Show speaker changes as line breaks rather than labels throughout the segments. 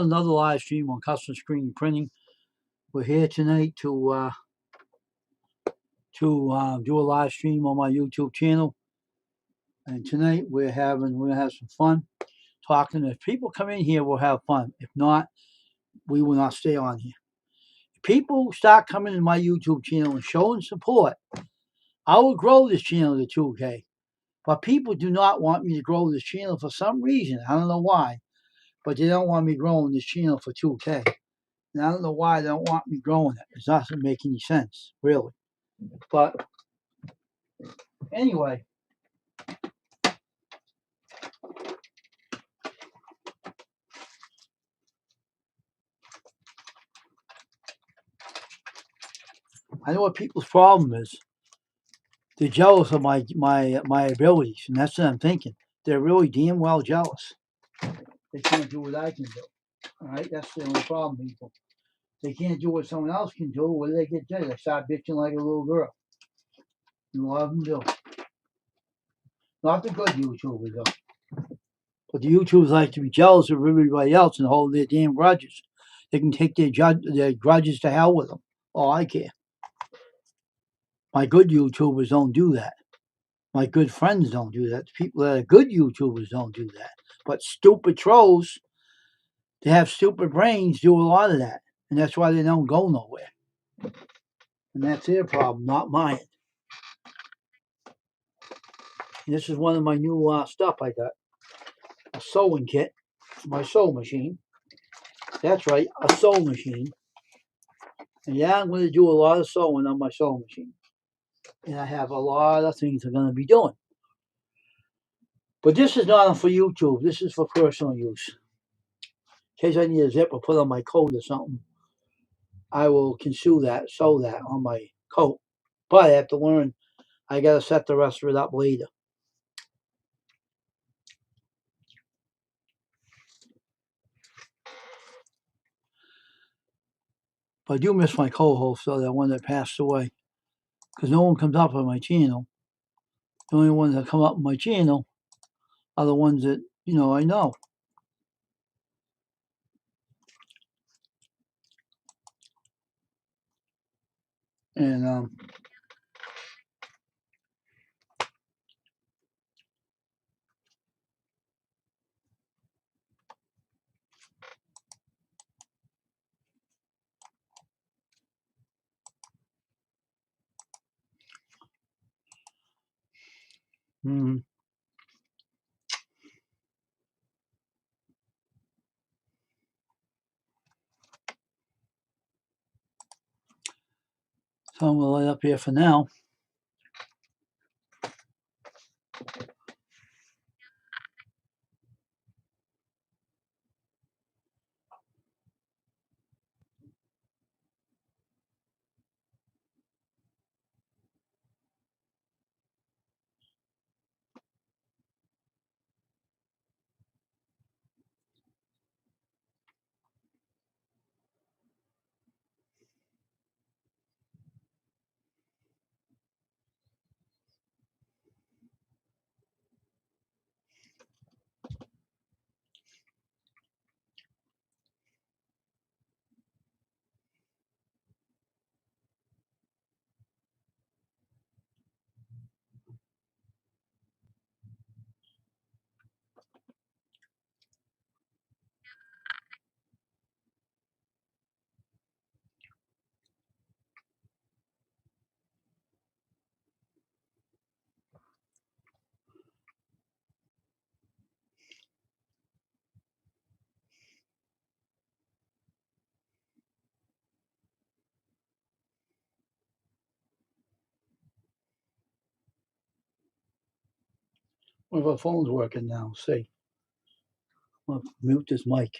Another live stream on custom screen printing. We're here tonight to do a live stream on my YouTube channel, and tonight we're gonna have some fun talking. If people come in here, we'll have fun. If not, we will not stay on here. If people start coming to my YouTube channel and showing support, I will grow this channel to 2K. But people do not want me to grow this channel for some reason. I don't know why, but they don't want me growing this channel for 2K. And I don't know why they don't want me growing it. It doesn't make any sense, really. But anyway, I know what people's problem is. They're jealous of my abilities, and that's what I'm thinking. They're really damn well jealous. They can't do what I can do. All right, that's the only problem, people. They can't do what someone else can do. What do they get done? They start bitching like a little girl. And a lot of them do. Not the good YouTubers, though. But the YouTubers like to be jealous of everybody else and hold their damn grudges. They can take their grudges to hell with them. Oh, I care. My good YouTubers don't do that. My good friends don't do that. The people that are good YouTubers don't do that. But stupid trolls, they have stupid brains, do a lot of that. And that's why they don't go nowhere. And that's their problem, not mine. And this is one of my new stuff I got. A sewing kit for my sew machine. That's right, a sew machine. And yeah, I'm going to do a lot of sewing on my sewing machine. And I have a lot of things I'm going to be doing. But this is not for YouTube. This is for personal use. In case I need a zipper put on my coat or something, I will sew that on my coat. But I have to learn. I got to set the rest of it up later. But I do miss my co-host, though, that one that passed away. Because no one comes up on my channel. The only ones that come up on my channel are the ones that, I know. And mm, so I'm going to lay up here for now. What if our phone's working now? See. I'm going to mute this mic.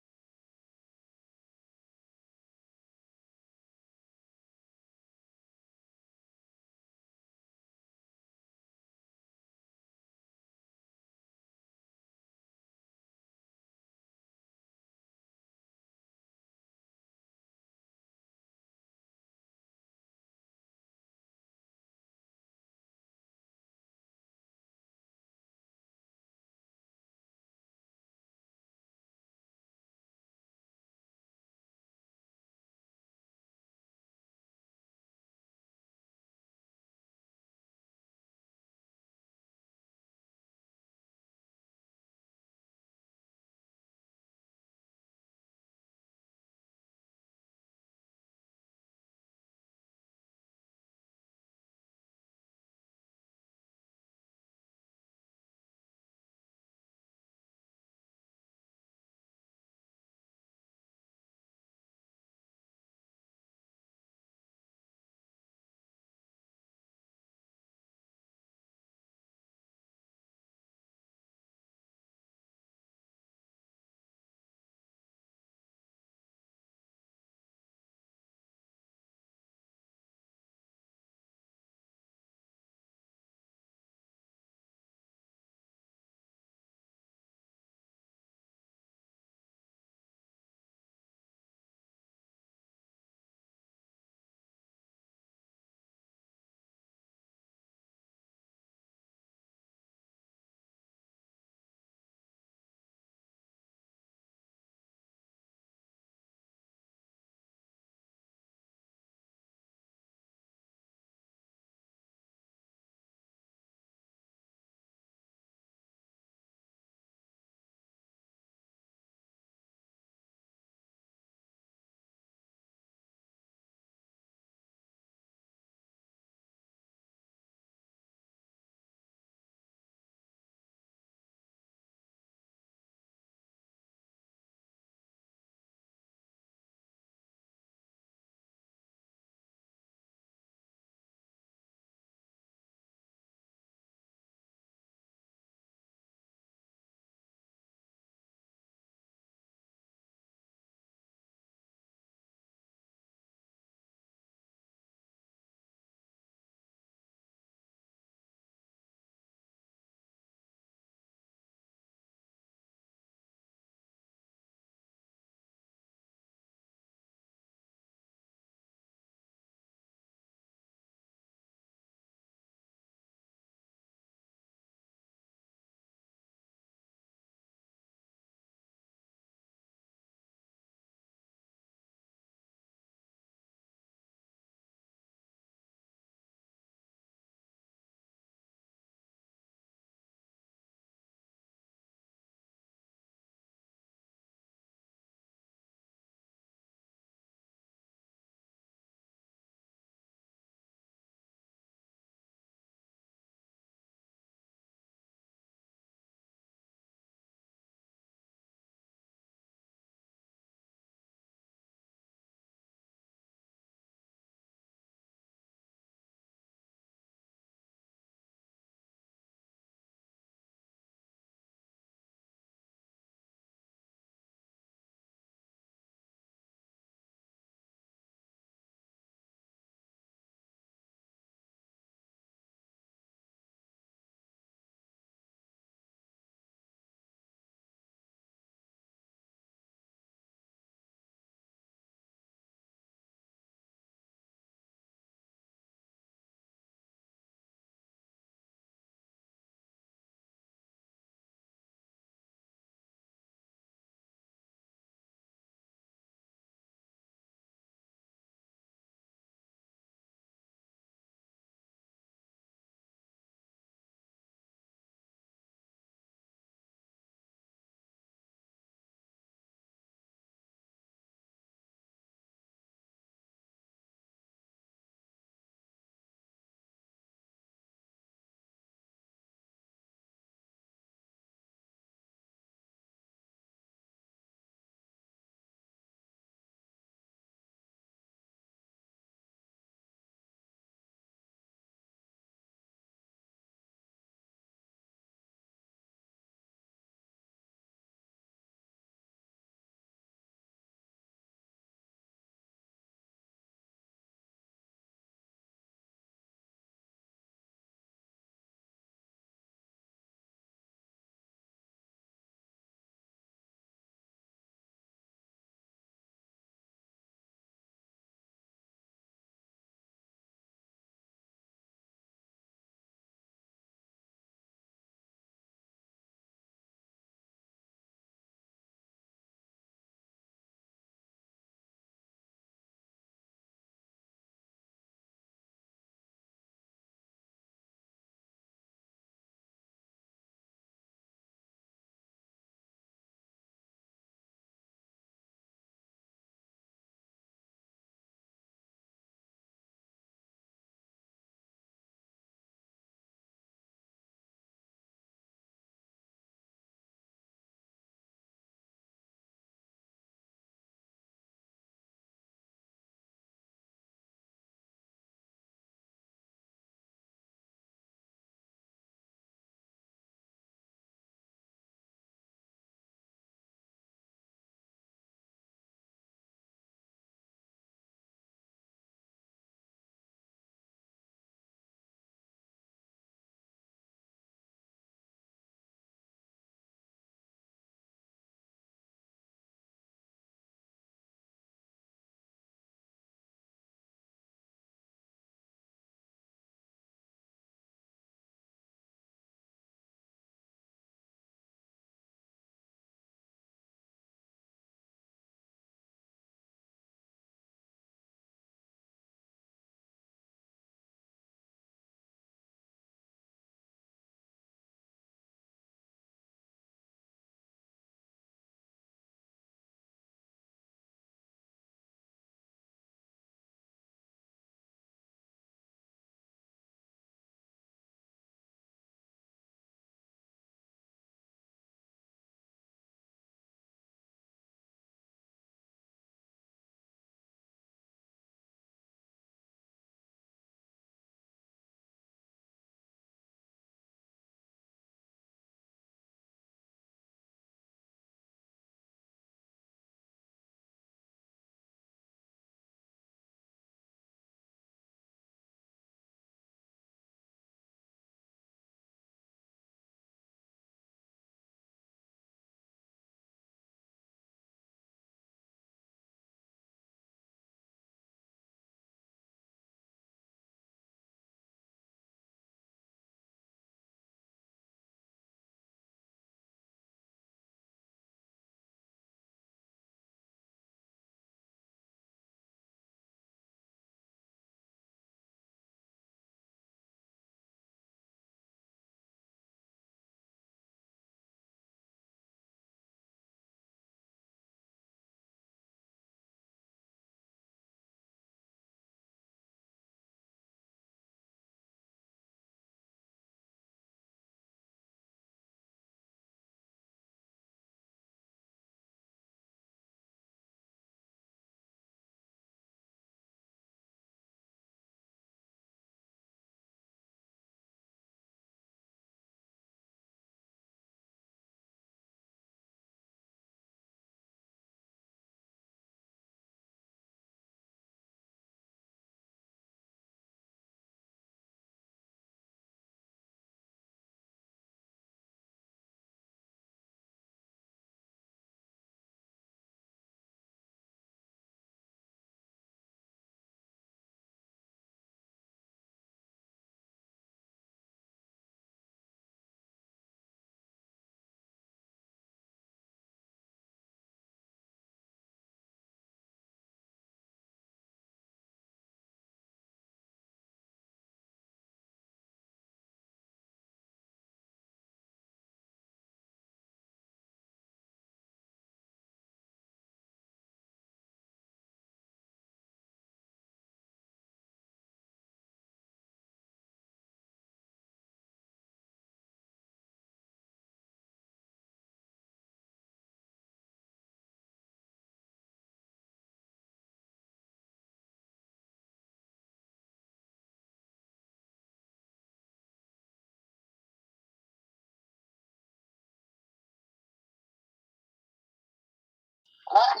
Okay.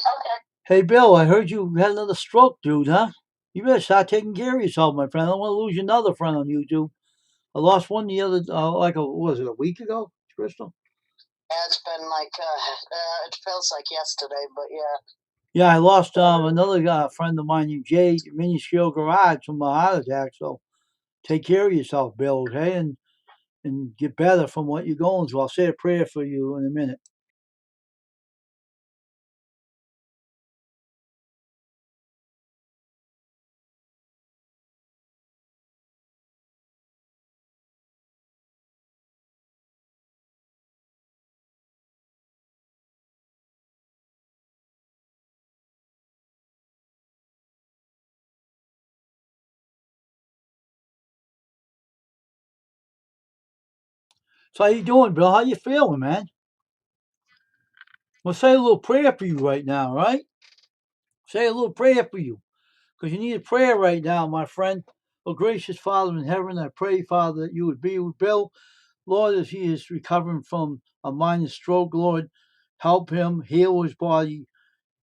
Hey, Bill, I heard you had another stroke, dude, huh? You better start taking care of yourself, my friend. I don't want to lose another friend on YouTube. I lost one the other, what was it, a week ago, Crystal?
Yeah, it's been like, it feels like yesterday, but yeah.
Yeah, I lost another friend of mine named Jay Minuscule Garage from a heart attack. So take care of yourself, Bill, okay? And get better from what you're going through. I'll say a prayer for you in a minute. So how you doing, Bill? How you feeling, man? We'll say a little prayer for you right now, all right? Say a little prayer for you. Because you need a prayer right now, my friend. Oh, gracious Father in heaven, I pray, Father, that you would be with Bill. Lord, as he is recovering from a minor stroke, Lord, help him heal his body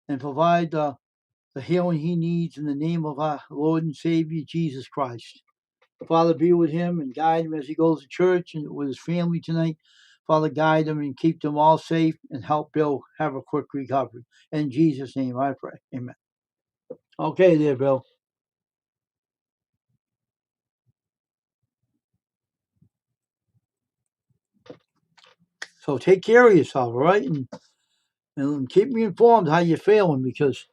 and provide the healing he needs in the name of our Lord and Savior, Jesus Christ. Father, be with him and guide him as he goes to church and with his family tonight. Father, guide them and keep them all safe and help Bill have a quick recovery. In Jesus' name I pray. Amen. Okay there, Bill. So take care of yourself, all right? And keep me informed how you're feeling because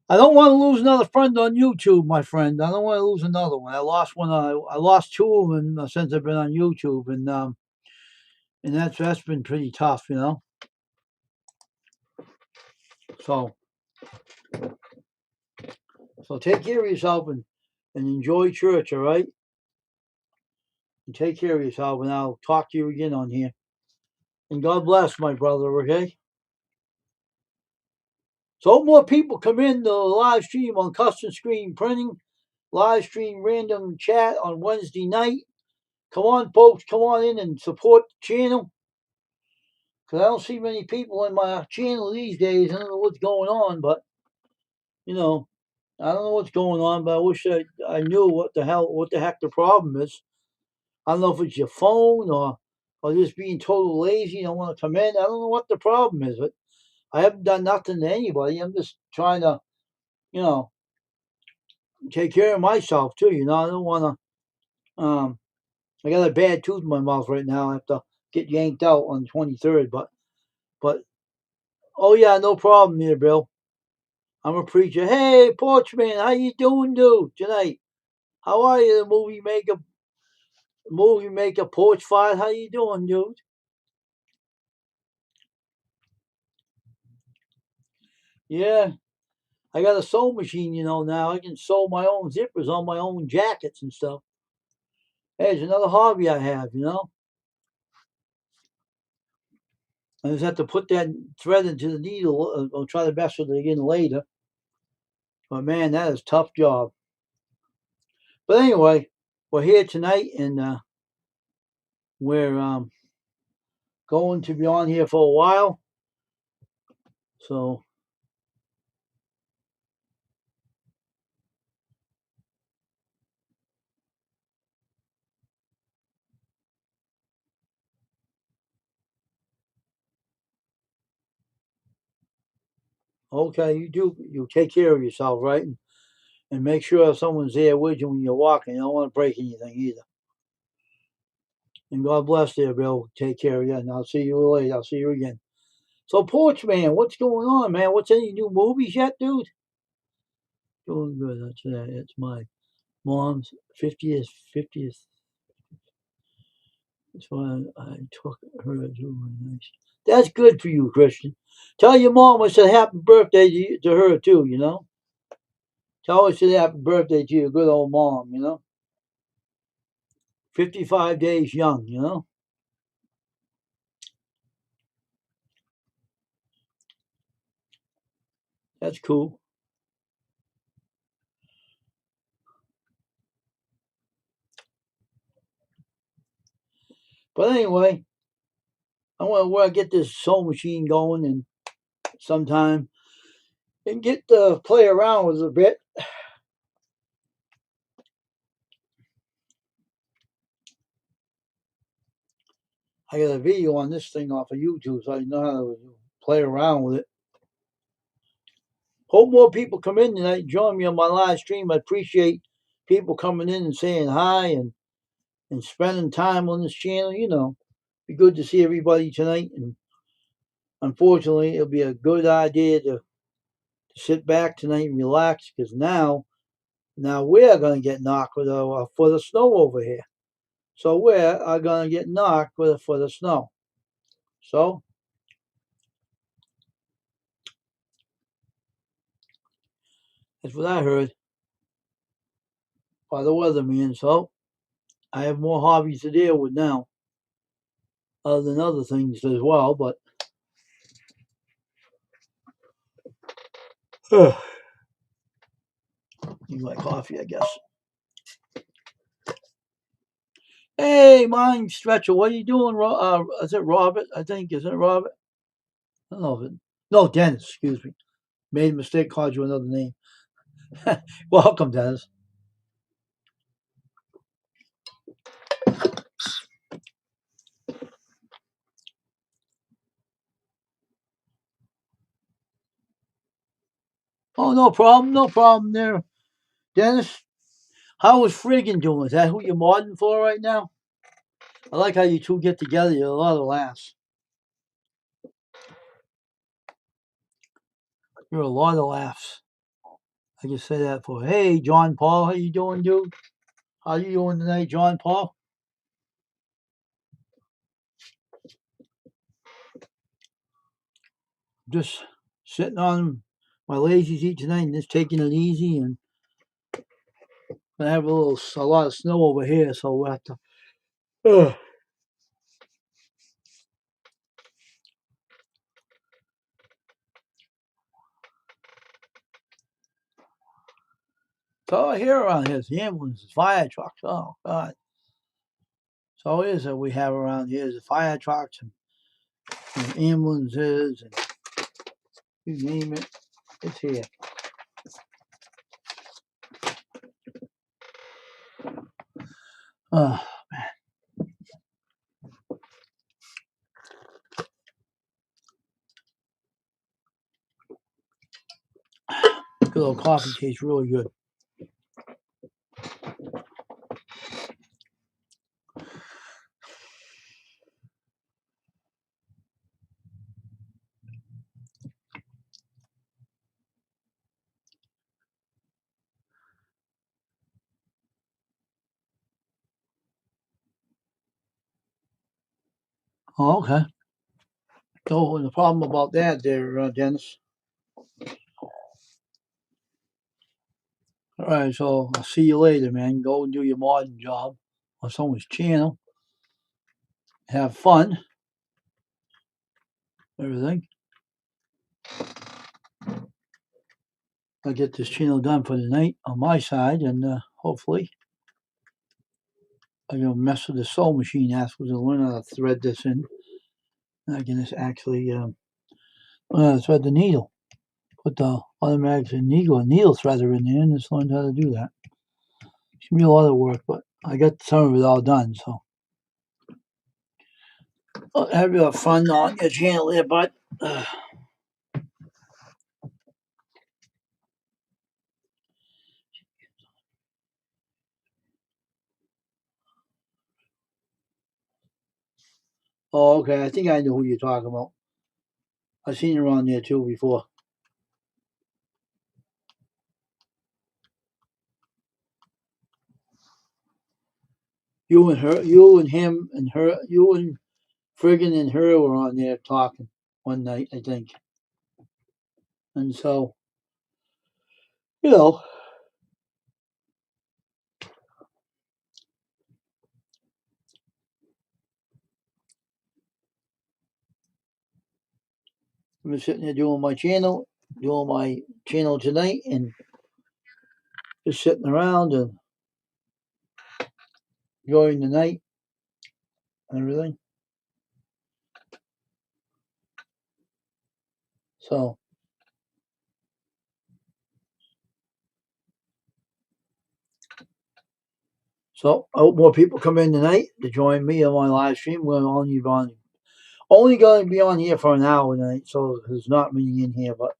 I don't want to lose another friend on YouTube, my friend. I don't want to lose another one. I lost one. I lost two of them since I've been on YouTube, and that's been pretty tough, you know. So so take care of yourself and enjoy church, all right? And take care of yourself, and I'll talk to you again on here. And God bless, my brother. Okay. So more people come in the live stream on custom screen printing, live stream random chat on Wednesday night. Come on, folks, come on in and support the channel. Because I don't see many people in my channel these days. I don't know what's going on, but, you know, I don't know what's going on, but I wish I knew what the heck the problem is. I don't know if it's your phone or just being total lazy, don't want to come in. I don't know what the problem is, but I haven't done nothing to anybody. I'm just trying to, you know, take care of myself too. You know, I don't want to. I got a bad tooth in my mouth right now. I have to get yanked out on the 23rd, but oh yeah, no problem there, Bill. I'm a preacher. Hey, Porchman, how you doing, dude? Tonight, how are you? The movie maker, Porch Fight. How you doing, dude? Yeah, I got a sewing machine, you know. Now I can sew my own zippers on my own jackets and stuff. Hey, it's another hobby I have, you know. I just have to put that thread into the needle. I'll try the best with it again later. But man, that is a tough job. But anyway, we're here tonight, and we're going to be on here for a while. So okay, you take care of yourself, right? And make sure someone's there with you when you're walking. You don't want to break anything either. And God bless there, Bill. Take care of you, and I'll see you later. I'll see you again. So, Porch Man, what's going on, man? What's any new movies yet, dude? Doing good. It's my mom's 50th. That's why I took her to a nice. That's good for you, Christian. Tell your mom I said happy birthday to her too. You know. Tell her I said happy birthday to your good old mom. You know. 55 days young. You know. That's cool. But anyway, I want to get this sewing machine going, sometime and get to play around with it a bit. I got a video on this thing off of YouTube, so I know how to play around with it. Hope more people come in tonight and join me on my live stream. I appreciate people coming in and saying hi and spending time on this channel. You know, be good to see everybody tonight. And unfortunately, it'll be a good idea to sit back tonight and relax, because now we're going to get knocked with a foot of snow over here. So we're going to get knocked with a foot of snow. So that's what I heard by the weatherman. So I have more hobbies to deal with now, other than other things as well. But need my coffee, I guess. Hey, mind stretcher, what are you doing? Is it Robert? I think, is it Robert? I don't know if it. No, Dennis. Excuse me. Made a mistake. Called you another name. Welcome, Dennis. Oh, no problem there, Dennis. How is Friggin doing? Is that who you're modding for right now? I like how you two get together. You're a lot of laughs. You're a lot of laughs. I can say that for. Hey, John Paul, how you doing, dude? How you doing tonight, John Paul? Just sitting on my lazy seat tonight and just taking it easy, and I have a lot of snow over here, so we'll have to. So I hear around here is the ambulances, fire trucks. Oh God! So it is that we have around here is the fire trucks and ambulances and you name it, it's here. Oh man. Good old coffee tastes really good. Oh, okay. So the problem about that there, Dennis. All right, so I'll see you later, man. Go and do your modding job on someone's channel. Have fun. Everything. I'll get this channel done for the night on my side, and hopefully I'm gonna mess with the sewing machine afterwards and learn how to thread this in. And I can just actually thread the needle. Put the automatic needle threader in there and just learned how to do that. It's gonna be a lot of work, but I got some of it all done, so have your fun on your channel there, bud. Oh, okay. I think I know who you're talking about. I've seen her on there too before. You and her, you and him and her, you and Friggin and her were on there talking one night, I think. And so, you know, I'm just sitting there doing my channel tonight, and just sitting around and enjoying the night and everything. So I hope more people come in tonight to join me on my live stream. We're only going to be on here for an hour tonight, so there's not many in here, but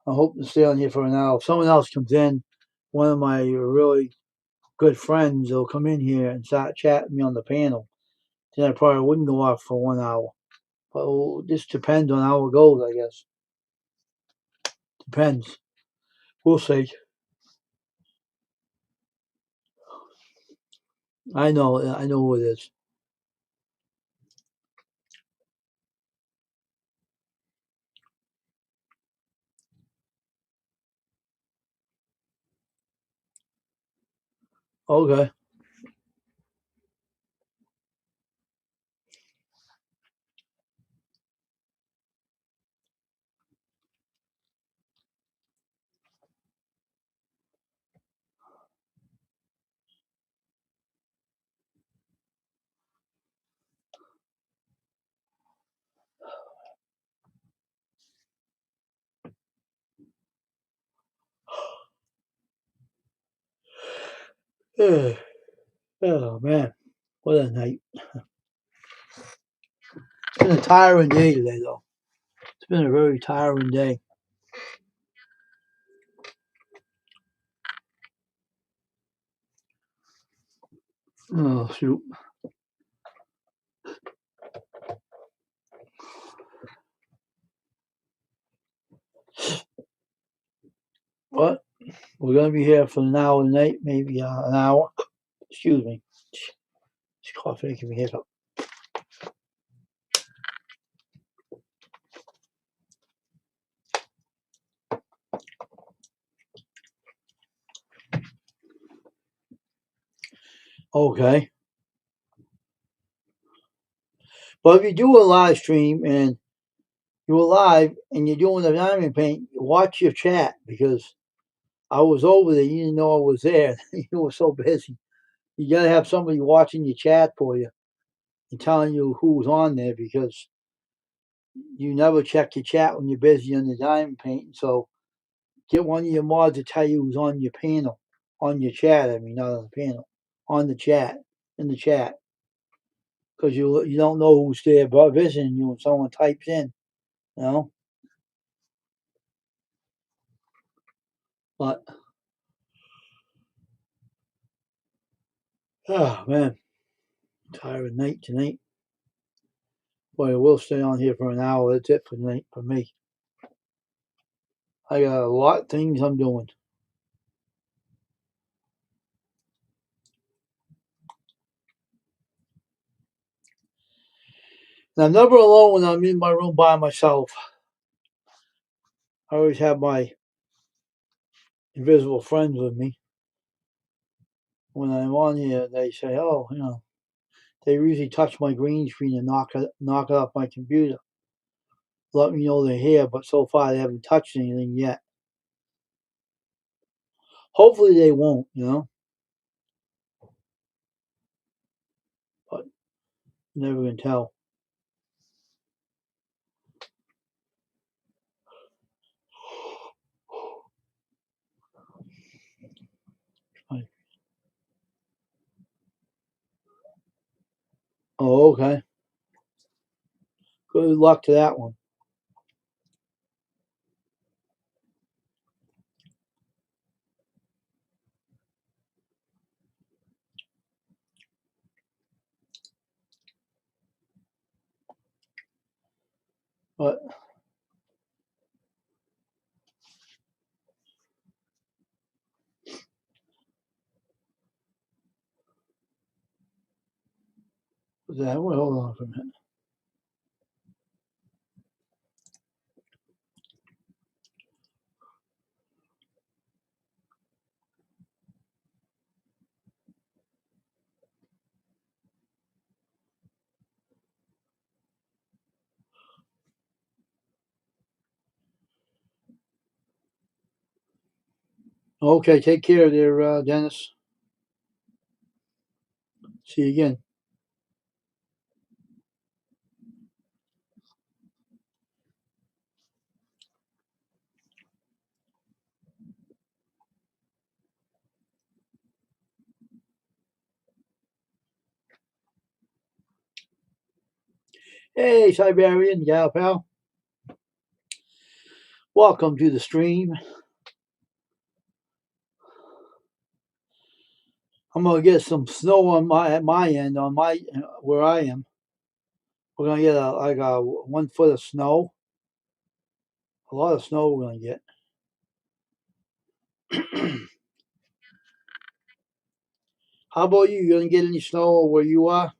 I hope to stay on here for an hour. If someone else comes in, one of my really good friends will come in here and start chatting me on the panel, then I probably wouldn't go off for 1 hour. But it'll just depends on how it goes, I guess. Depends. We'll see. I know who it is. Okay. Oh man, what a night. It's been a tiring day today, though. It's been a very tiring day. Oh shoot. But we're gonna be here for an hour tonight, maybe an hour. Excuse me. This coffee making me hiccup. Okay. But if you do a live stream and you're live and you're doing the diamond paint, watch your chat, because I was over there. You didn't know I was there. You were so busy. You gotta have somebody watching your chat for you and telling you who's on there, because you never check your chat when you're busy on the diamond painting. So get one of your mods to tell you who's on your panel, on your chat. I mean, not on the panel, on the chat, in the chat, because you don't know who's there but visiting you when someone types in, you know. But oh man, tired night tonight. Boy, we'll stay on here for an hour. That's it for tonight for me. I got a lot of things I'm doing. And I'm never alone when I'm in my room by myself. I always have my invisible friends with me. When I'm on here, they say, "Oh, you know," they usually touch my green screen and knock it off my computer. Let me know they're here, but so far they haven't touched anything yet. Hopefully they won't, you know. But you never can tell. Oh, okay. Good luck to that one. But that, well, hold on for a minute. Okay, take care there, Dennis. See you again. Hey, Siberian gal pal. Welcome to the stream. I'm gonna get some snow on my end on my where I am. We're gonna get like a 1 foot of snow. A lot of snow we're gonna get. How about you? You gonna get any snow where you are?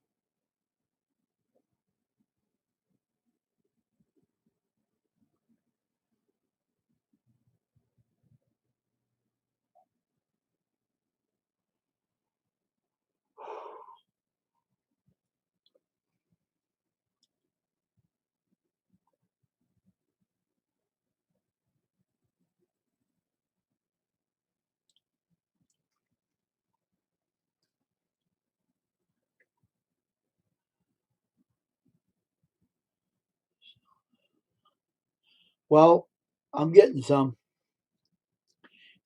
Well, I'm getting some.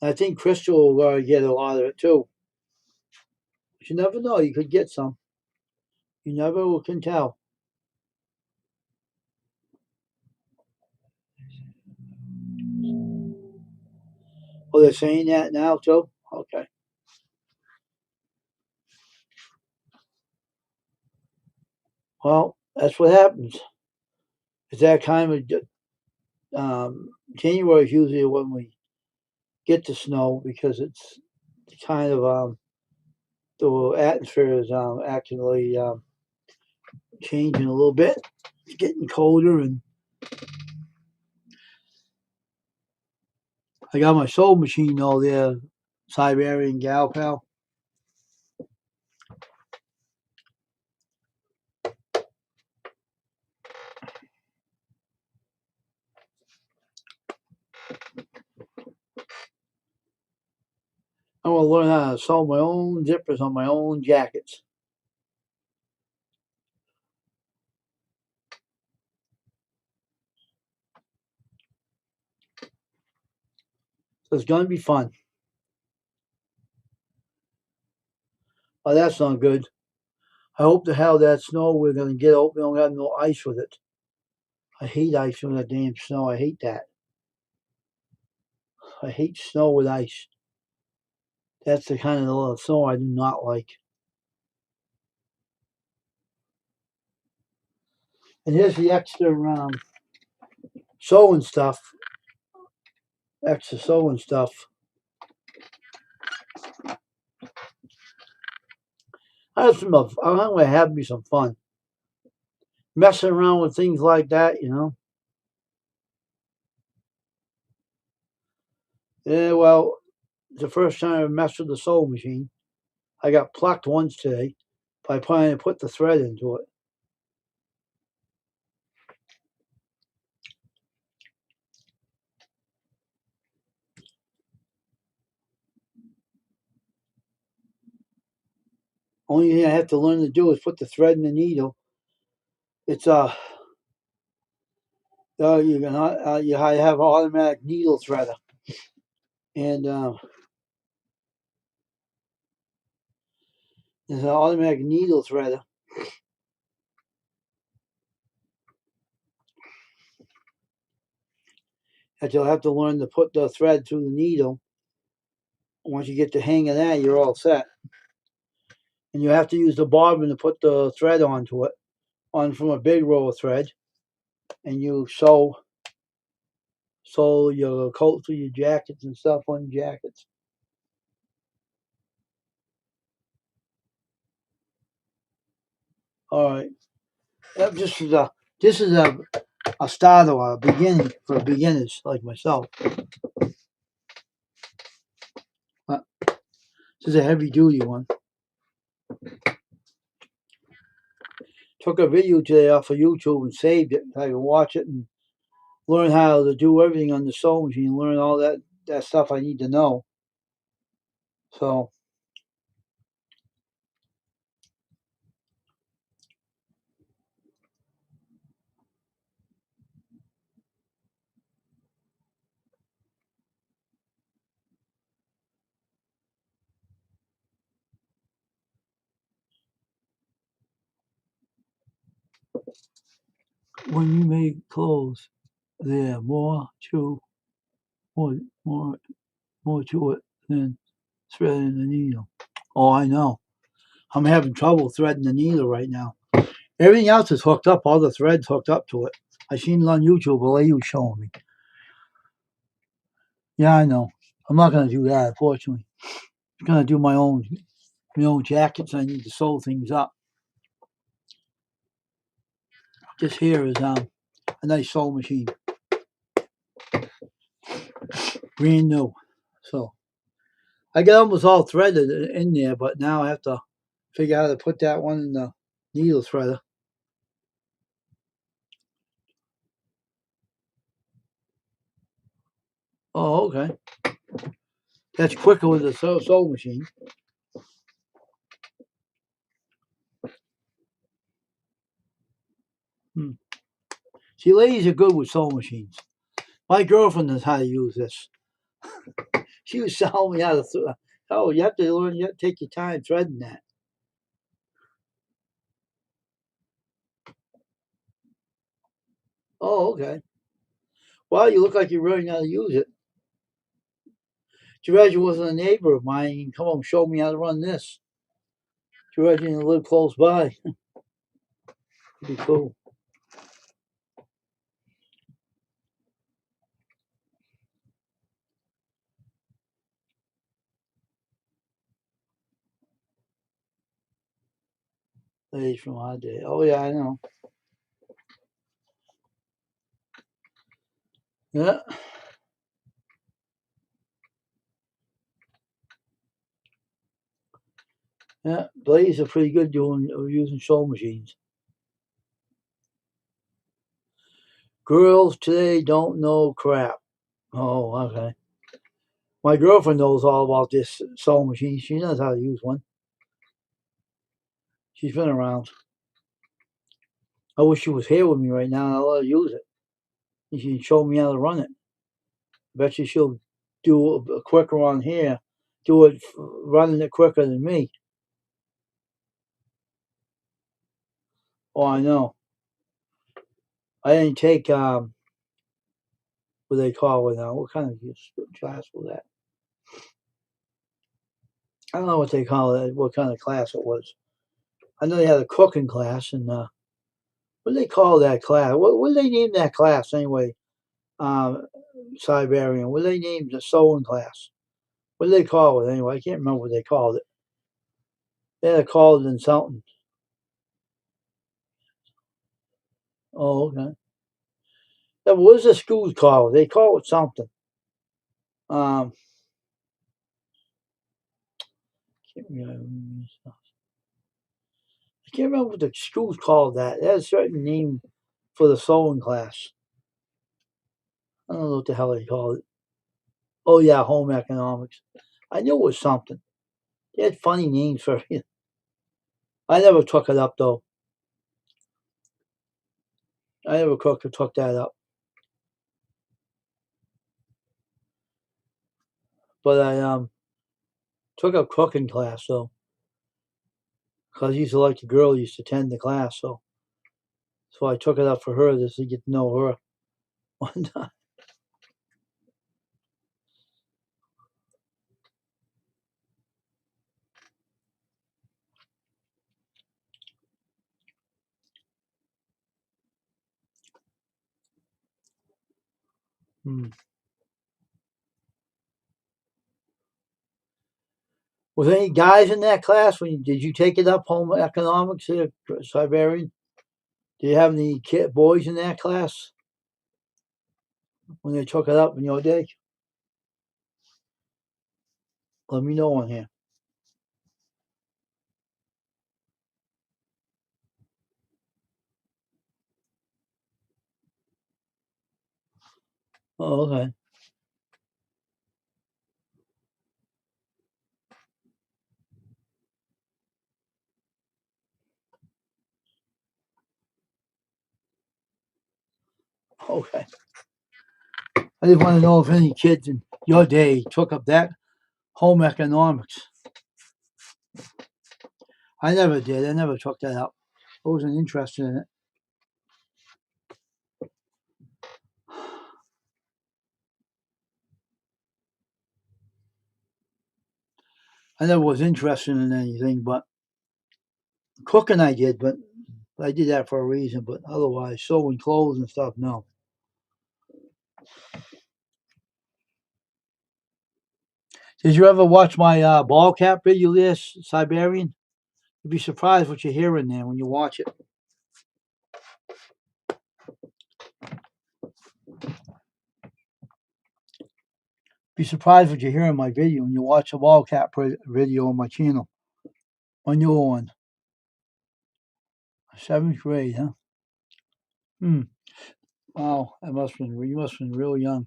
I think Crystal will get a lot of it too. But you never know. You could get some. You never can tell. Oh, they're saying that now too. Okay. Well, that's what happens. It's that time of January is usually when we get the snow because it's kind of the atmosphere is actually changing a little bit. It's getting colder, and I got my soul machine all there, Siberian gal pal. I'm gonna learn how to sew my own zippers on my own jackets. So it's gonna be fun. Oh, that's not good. I hope to hell that snow we're gonna get. I hope we don't have no ice with it. I hate ice with that damn snow. I hate that. I hate snow with ice. That's the kind of snow I do not like. And here's the extra sewing stuff. Extra sewing stuff. I'm gonna have me some fun. Messing around with things like that, you know. Yeah, well, it's the first time I messed with the sewing machine. I got plucked once today by trying to put the thread into it. Only thing I have to learn to do is put the thread in the needle. It's you can you have an automatic needle threader, and there's an automatic needle threader. That you'll have to learn to put the thread through the needle. Once you get the hang of that, you're all set. And you have to use the bobbin to put the thread onto it, on from a big roll of thread, and you sew your coat through your jackets and stuff on jackets. All right, this is a start or a beginning for beginners like myself. This is a heavy duty one. Took a video today off of YouTube and saved it. I can watch it and learn how to do everything on the sewing machine. Learn all that stuff I need to know. So when you make clothes, there more to more more more to it than threading the needle. Oh, I know. I'm having trouble threading the needle right now. Everything else is hooked up. All the threads hooked up to it. I seen it on YouTube. A lady was showing me. Yeah, I know. I'm not gonna do that, unfortunately. I'm gonna do my own jackets. I need to sew things up. This here is a nice sewing machine, brand new. So I got almost all threaded in there, but now I have to figure out how to put that one in the needle threader. Oh, okay. That's quicker with the sewing machine. See, ladies are good with sewing machines. My girlfriend knows how to use this. She was telling me how to. Oh, you have to learn. You have to take your time threading that. Oh, okay. Well, you look like you really know how to use it. Too bad you wasn't a neighbor of mine. You can come home and show me how to run this. Too bad you didn't live close by. It'd be cool. Ladies from our day. Oh yeah, I know. Yeah, yeah. Ladies are pretty good using sewing machines. Girls today don't know crap. Oh, okay. My girlfriend knows all about this sewing machine. She knows how to use one. She's been around. I wish she was here with me right now and I'll let her use it. And she can show me how to run it. Bet you she'll do a quicker on here, do it running it quicker than me. Oh, I know. I didn't take what they call it now. What kind of class was that? I don't know what they call it. What kind of class it was? I know they had a cooking class, and what do they call that class? What do they name that class anyway? Um, Siberian. What do they name the sewing class? What do they call it anyway? I can't remember what they called it. They had called it in something. Oh, okay. Yeah, what does the school call it? They call it something. Um, can't remember. I can't remember what the school's called that. They had a certain name for the sewing class. I don't know what the hell they call it. Oh yeah, home economics. I knew it was something. They had funny names for it. I never took it up though. I never took that up. But I took a cooking class though, because I used to like the girl who used to attend the class. So I took it up for her just to get to know her one time. Hmm. Was there any guys in that class? Did you take it up home economics here, Siberian? Did you have any boys in that class when they took it up in your day? Let me know on here. Oh, okay. Okay. I just want to know if any kids in your day took up that home economics. I never did. I never took that up. I wasn't interested in it. I never was interested in anything, but cooking I did, but I did that for a reason. But otherwise, sewing clothes and stuff, no. Did you ever watch my ball cap video there, Siberian? You'd be surprised what you hear in there when you watch it. Be surprised what you hear in my video when you watch a ball cap video on my channel. My newer one. 7th grade, huh? Wow, you must have been real young.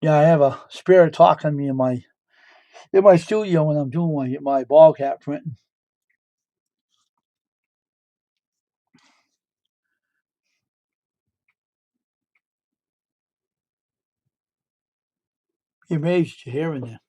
Yeah, I have a spirit talking to me in my studio when I'm doing my ball cap printing. You're amazed what you hear in there.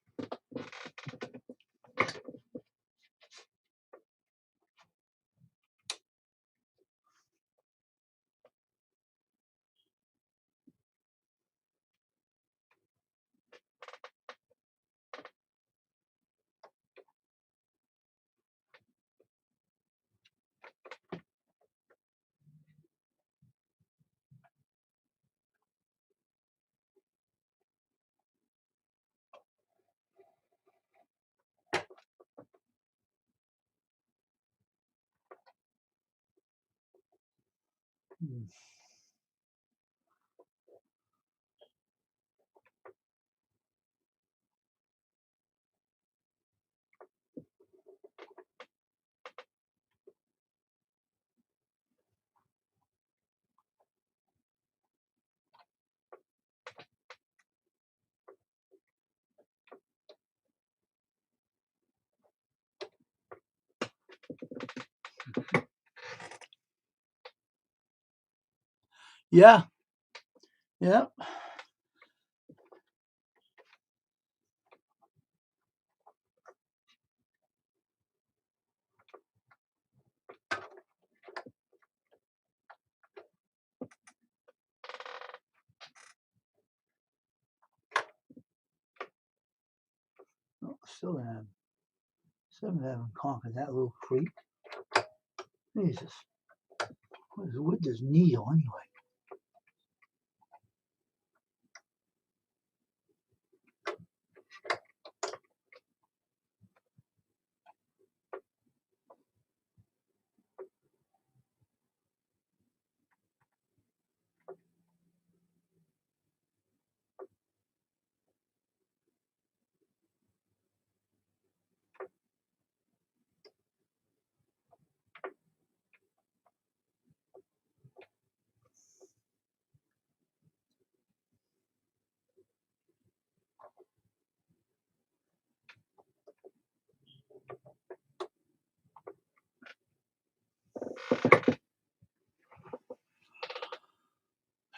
Yeah, yeah. Oh, still haven't conquered that little creep. Jesus, what is with this needle anyway?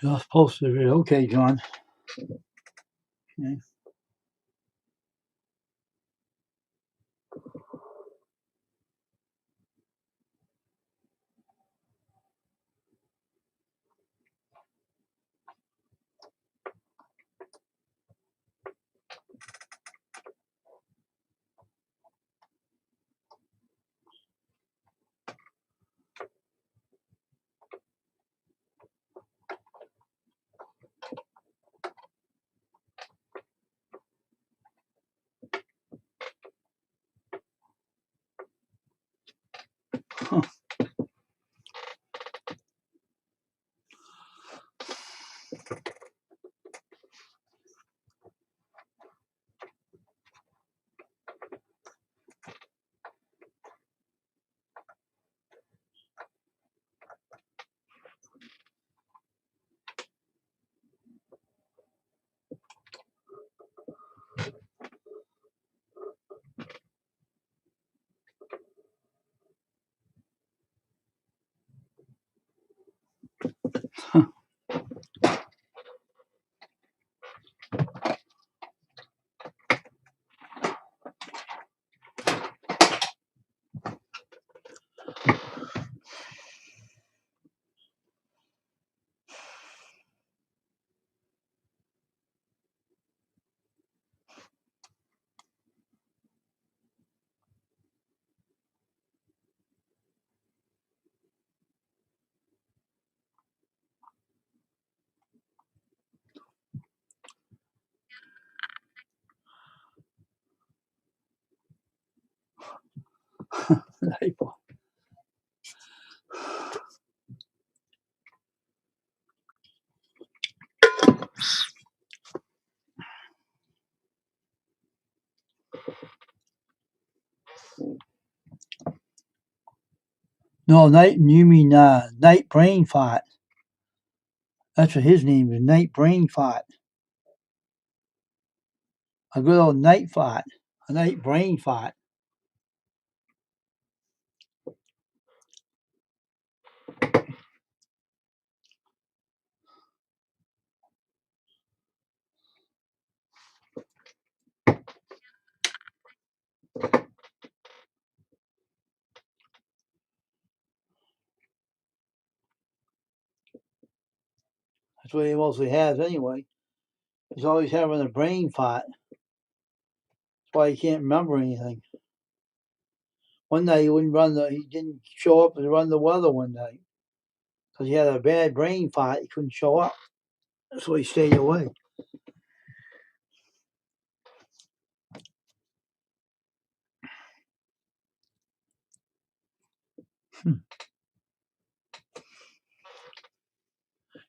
You're supposed to be okay, John. Okay. Huh. April. No, Night. You mean Night Brain Fight? That's what his name is. Night Brain Fight. A good old night fight. A night brain fight. That's what he mostly has anyway. He's always having a brain fight. That's why he can't remember anything. One night he didn't show up to run the weather one night because he had a bad brain fight. He couldn't show up, so he stayed away.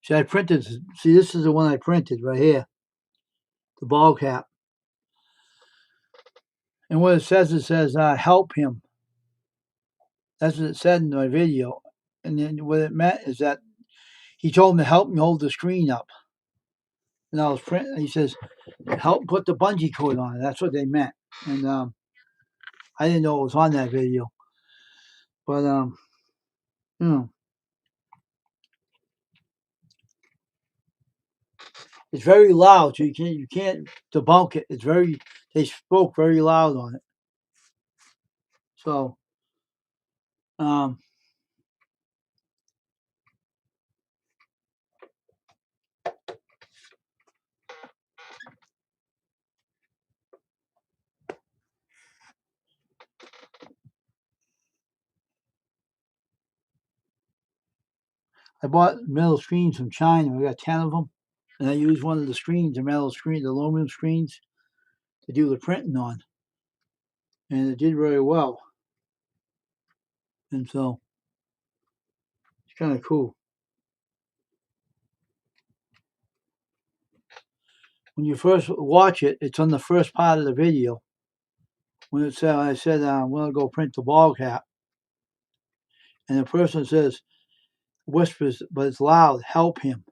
See, I printed. See, this is the one I printed right here, the ball cap. And what it says, help him. That's what it said in my video. And then what it meant is that he told him to help me hold the screen up. And I was printing. He says, help put the bungee cord on it. That's what they meant. And I didn't know it was on that video. But you know, it's very loud, so you can't debunk it. It's very they spoke very loud on it. So I bought metal screens from China. I got 10 of them, and I used one of the screens, the aluminum screens, to do the printing on, and it did very well. And so it's kind of cool. When you first watch it, it's on the first part of the video. When it said, I said, I'm going to go print the ball cap, and the person whispers, but it's loud, help him.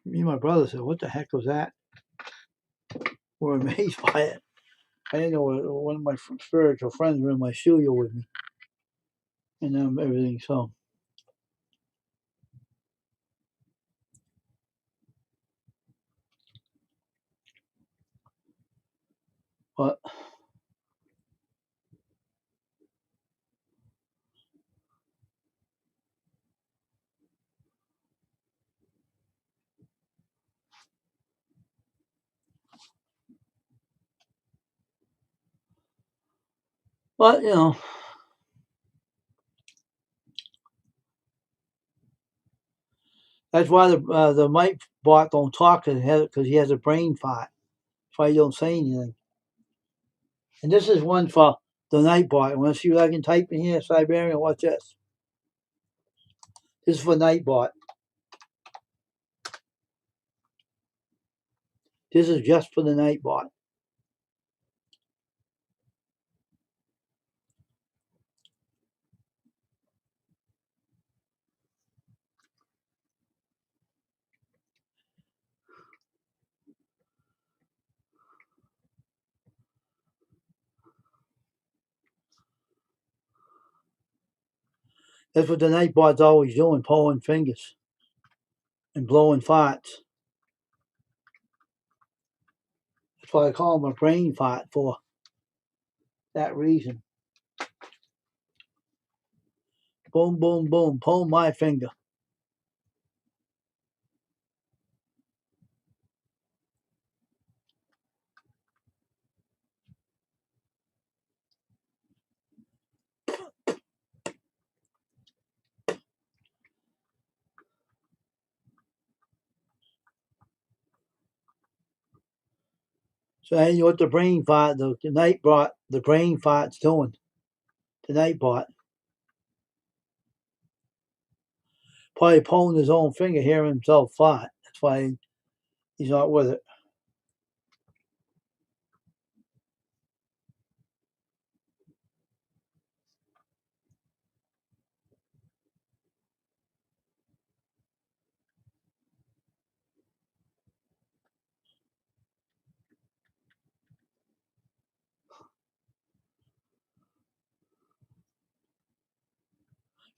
Me and my brother said, what the heck was that? We're amazed by it. I didn't know one of my spiritual friends were in my studio with me and everything. So, but you know, that's why the Mike bot don't talk because he has a brain fart. That's why he don't say anything. And this is one for the Nightbot. I want to see what I can type in here, Siberian. Watch this. This is for Nightbot. This is just for the Nightbot. That's what the Nightbot's always doing, pulling fingers and blowing farts. That's why I call him a brain fart for that reason. Boom, boom, boom, pull my finger. So I know what the brain fart, the Nightbot, the brain fart's doing. the Nightbot. Probably pulling his own finger, hearing himself fart. That's why he's not with it.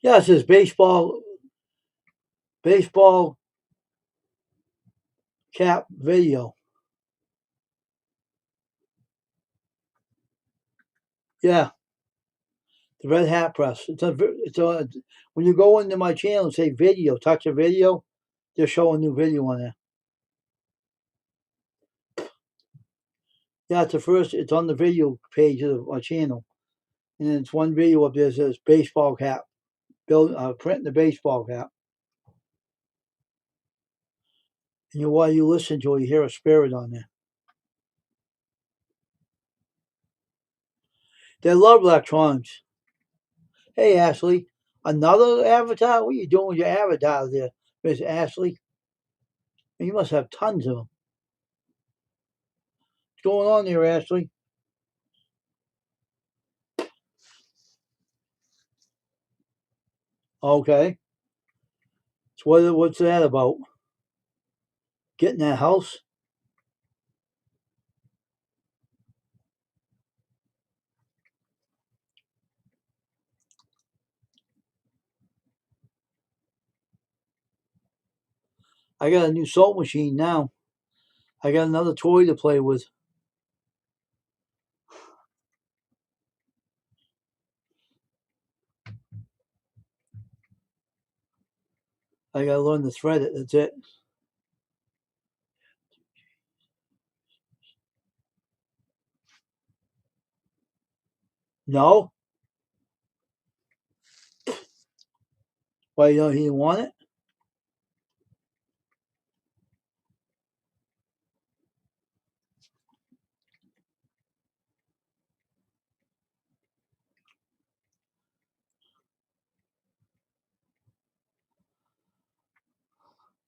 Yeah, it says baseball cap video. Yeah, the Red Hat Press. When you go into my channel and say video, touch a video, they're showing new video on there. Yeah, it's on the video page of my channel. And it's one video up there that says baseball cap. Printing the baseball cap. And while you listen to it, you hear a spirit on there. They love electronics. Hey, Ashley, another avatar? What are you doing with your avatars there, Miss Ashley? You must have tons of them. What's going on there, Ashley? Okay. So what's that about? Getting that house? I got a new sewing machine now. I got another toy to play with. I gotta learn to thread it. That's it. No? Why, he didn't want it?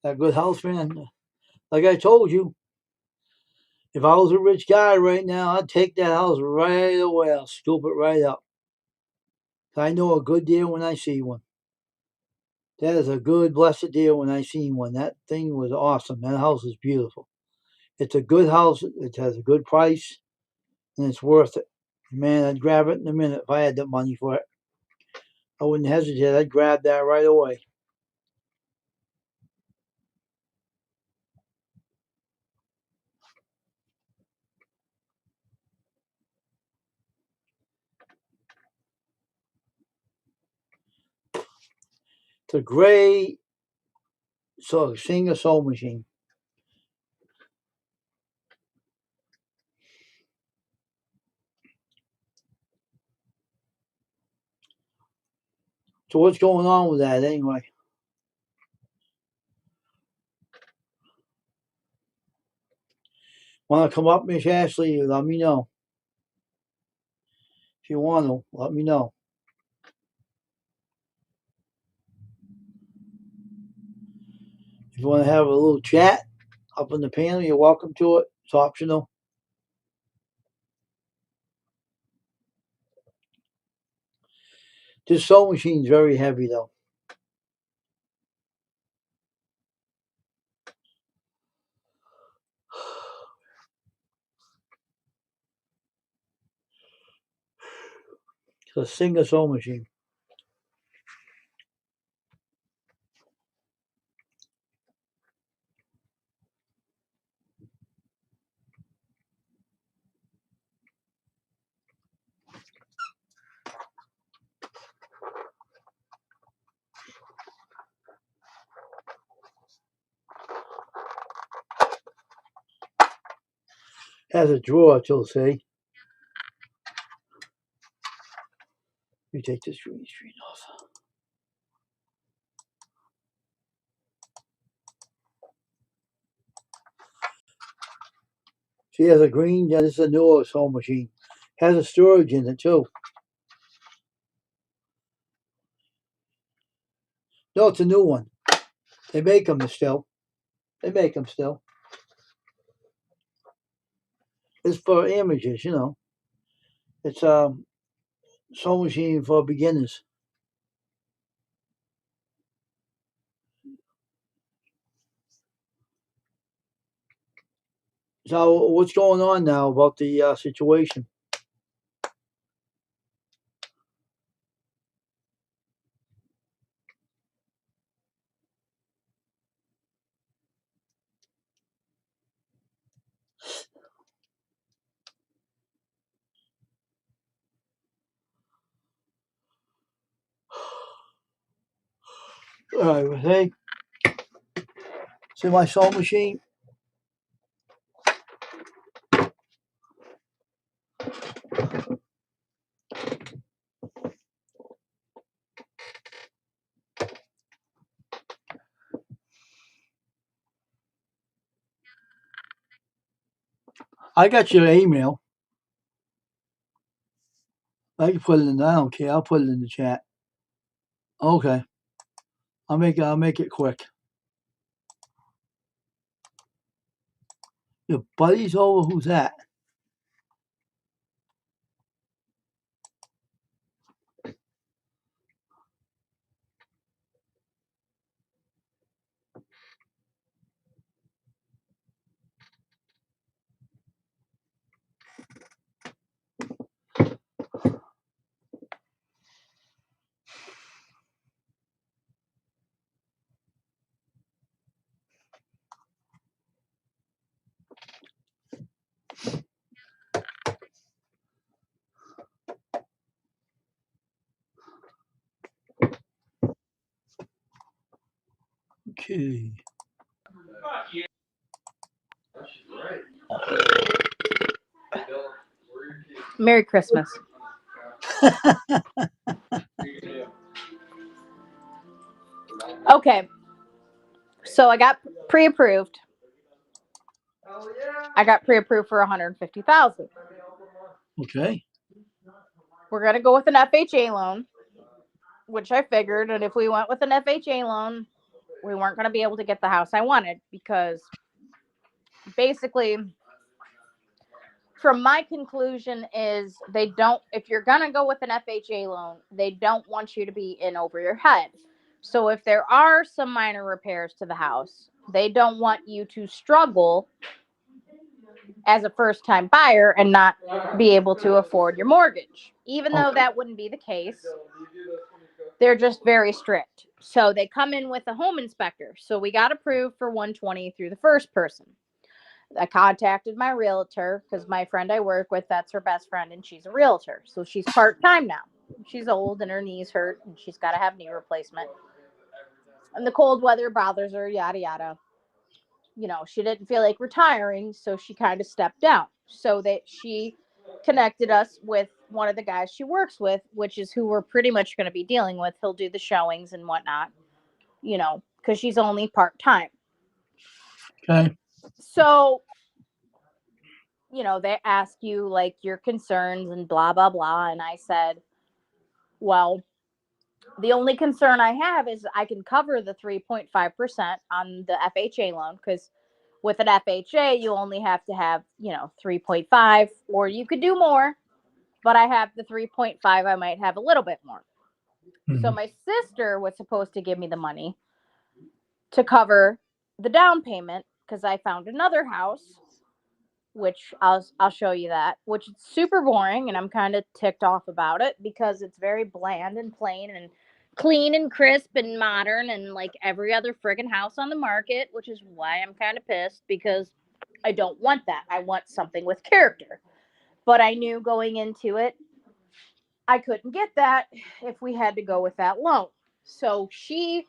That good house, man. Like I told you, if I was a rich guy right now, I'd take that house right away. I'll scoop it right up. I know a good deal when I see one. That is a good, blessed deal when I seen one. That thing was awesome. That house is beautiful. It's a good house. It has a good price, and it's worth it. Man, I'd grab it in a minute if I had the money for it. I wouldn't hesitate. I'd grab that right away. It's a gray Singer sewing machine. So what's going on with that anyway? Want to come up, Miss Ashley? Let me know. If you want to, let me know. If you want to have a little chat up in the panel, you're welcome to it. It's optional. This sewing machine is very heavy though. It's a Singer sewing machine. Has a drawer, you'll see. Let me take this green screen off. She has a green, yeah, this is a newer sewing machine. Has a storage in it too. No, it's a new one. They make them still. They make them still. It's for images, you know. It's a sewing machine for beginners. So what's going on now about the situation? All right, hey, see my sewing machine? I got your email. I can put it in. I don't care. I'll put it in the chat. Okay. I'll make it quick. Your buddy's over. Who's that? Okay.
Merry Christmas. Okay. So I got pre-approved. I got pre-approved for $150,000.
Okay.
We're gonna go with an FHA loan, which I figured, and if we went with an FHA loan, we weren't gonna be able to get the house I wanted because basically, from my conclusion is they don't. If you're gonna go with an FHA loan, they don't want you to be in over your head. So if there are some minor repairs to the house, they don't want you to struggle as a first time buyer and not be able to afford your mortgage. Even though that wouldn't be the case, they're just very strict. So they come in with a home inspector. So we got approved for 120 through the first person. I contacted my realtor because my friend I work with, that's her best friend, and she's a realtor. So she's part-time now. She's old and her knees hurt and she's got to have knee replacement. And the cold weather bothers her, yada, yada. You know, she didn't feel like retiring, so she kind of stepped down. So that she connected us with one of the guys she works with, which is who we're pretty much going to be dealing with. He'll do the showings and whatnot, you know, because she's only part-time.
Okay.
So, you know, they ask you like your concerns and blah, blah, blah. And I said, well, the only concern I have is I can cover the 3.5% on the FHA loan because with an FHA, you only have to have, 3.5, or you could do more, but I have the 3.5. I might have a little bit more.
Mm-hmm.
So my sister was supposed to give me the money to cover the down payment because I found another house, which I'll show you that, which is super boring, and I'm kind of ticked off about it because it's very bland and plain and clean and crisp and modern and like every other friggin' house on the market, which is why I'm kind of pissed because I don't want that. I want something with character. But I knew going into it, I couldn't get that if we had to go with that loan. So she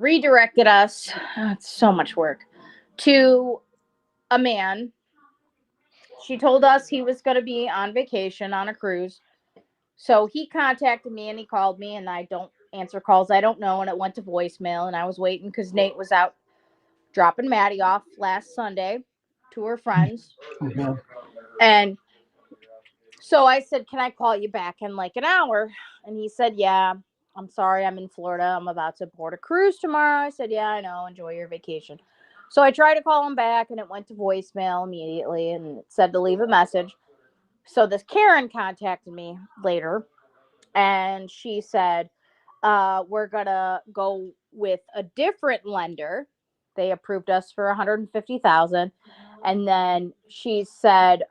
redirected us, it's so much work, to a man. She told us he was going to be on vacation on a cruise. So he contacted me and he called me, and I don't answer calls I don't know, and it went to voicemail, and I was waiting because Nate was out dropping Maddie off last Sunday to her friends.
Okay.
And so I said, can I call you back in like an hour? And he said, yeah. I'm sorry, I'm in Florida. I'm about to board a cruise tomorrow. I said, yeah, I know. Enjoy your vacation. So I tried to call him back, and it went to voicemail immediately, and it said to leave a message. So this Karen contacted me later, and she said, we're going to go with a different lender. They approved us for $150,000. And then she said,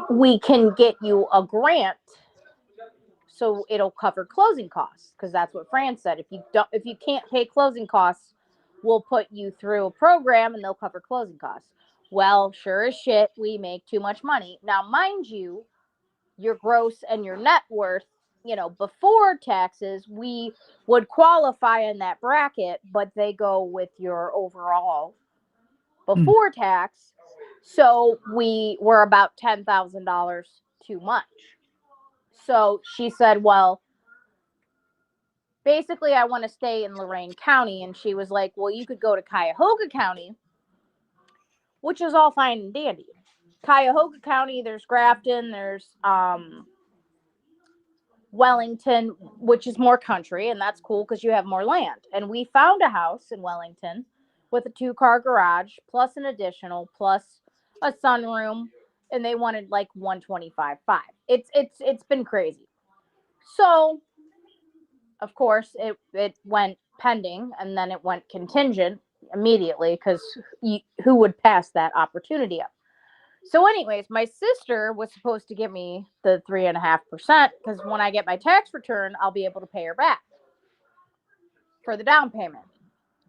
we can get you a grant so it'll cover closing costs, because that's what Fran said. If you can't pay closing costs, we'll put you through a program and they'll cover closing costs. Well, sure as shit, we make too much money. Now, mind you, your gross and your net worth, before taxes, we would qualify in that bracket, but they go with your overall before tax. So we were about $10,000 too much. So she said, well, basically, I want to stay in Lorain County. And she was like, well, you could go to Cuyahoga County, which is all fine and dandy. Cuyahoga County, there's Grafton, there's Wellington, which is more country, and that's cool because you have more land. And we found a house in Wellington with a 2-car garage, plus an additional, plus a sunroom, and they wanted like $125,500. It's been crazy. So, of course, it went pending, and then it went contingent immediately, because who would pass that opportunity up? So anyways, my sister was supposed to give me the 3.5%, because when I get my tax return, I'll be able to pay her back for the down payment.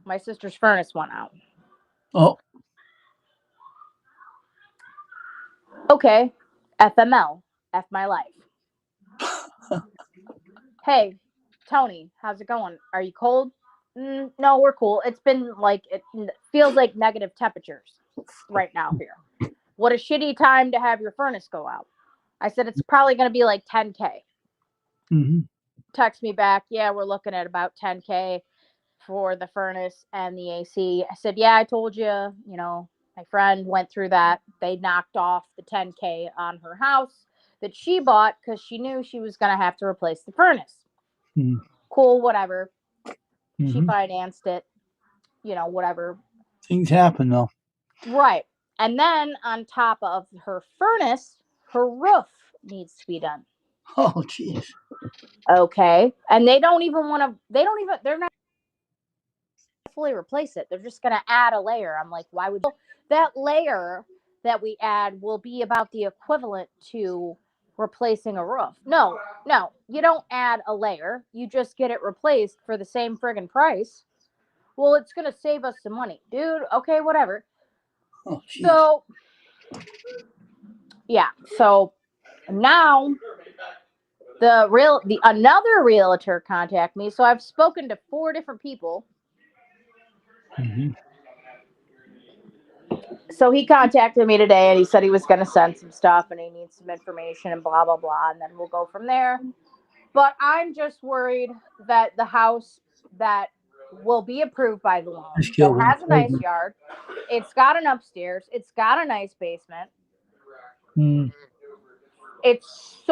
My sister's furnace went out.
Oh,
Okay, FML, F my life. Hey, Tony, how's it going? Are you cold? No, we're cool. It's been like, it feels like negative temperatures right now here. What a shitty time to have your furnace go out. I said, it's probably going to be like 10K.
mm-hmm.
Text me back, yeah, we're looking at about 10K for the furnace and the AC. I said, yeah, I told you, my friend went through that. They knocked off the 10K on her house that she bought because she knew she was going to have to replace the furnace.
Mm-hmm.
Cool, whatever. She
Mm-hmm.
financed it, whatever.
Things happen, though.
Right. And then on top of her furnace, her roof needs to be done.
Oh, jeez.
Okay. And they're not fully replace it. They're just going to add a layer. I'm like, why would that layer that we add will be about the equivalent to replacing a roof? No, you don't add a layer. You just get it replaced for the same friggin' price. Well, it's going to save us some money. Dude, okay, whatever.
Oh, jeez.
So, yeah. So now another realtor contacted me. So I've spoken to 4 different people.
Mm-hmm.
So he contacted me today, and he said he was going to send some stuff and he needs some information and blah, blah, blah. And then we'll go from there. But I'm just worried that the house that will be approved by the loan, that has a nice yard, it's got an upstairs, it's got a nice basement. It's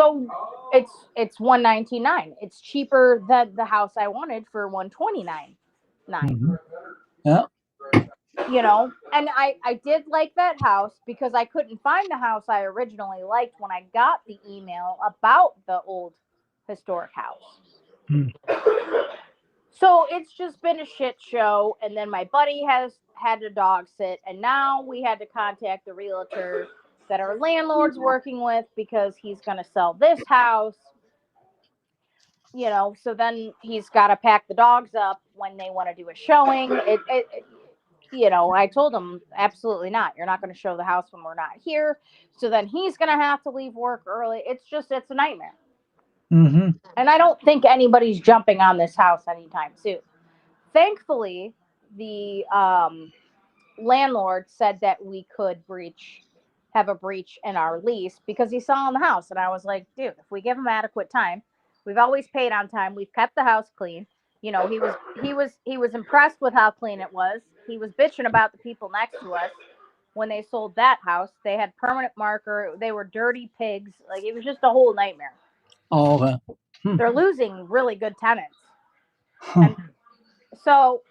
it's $199. It's cheaper than the house I wanted for $129.
Mm-hmm. Yeah.
And I did like that house because I couldn't find the house I originally liked when I got the email about the old historic house. So it's just been a shit show. And then my buddy has had to dog sit, and now we had to contact the realtor that our landlord's working with because he's going to sell this house. So then he's got to pack the dogs up when they want to do a showing. I told him, absolutely not. You're not going to show the house when we're not here. So then he's going to have to leave work early. It's a nightmare.
Mm-hmm.
And I don't think anybody's jumping on this house anytime soon. Thankfully, the landlord said that we could have a breach in our lease because he's selling the house. And I was like, dude, if we give him adequate time, we've always paid on time. We've kept the house clean. He was impressed with how clean it was. He was bitching about the people next to us when they sold that house. They had permanent marker. They were dirty pigs. Like, it was just a whole nightmare.
Oh, okay.
They're losing really good tenants.
Huh.
And so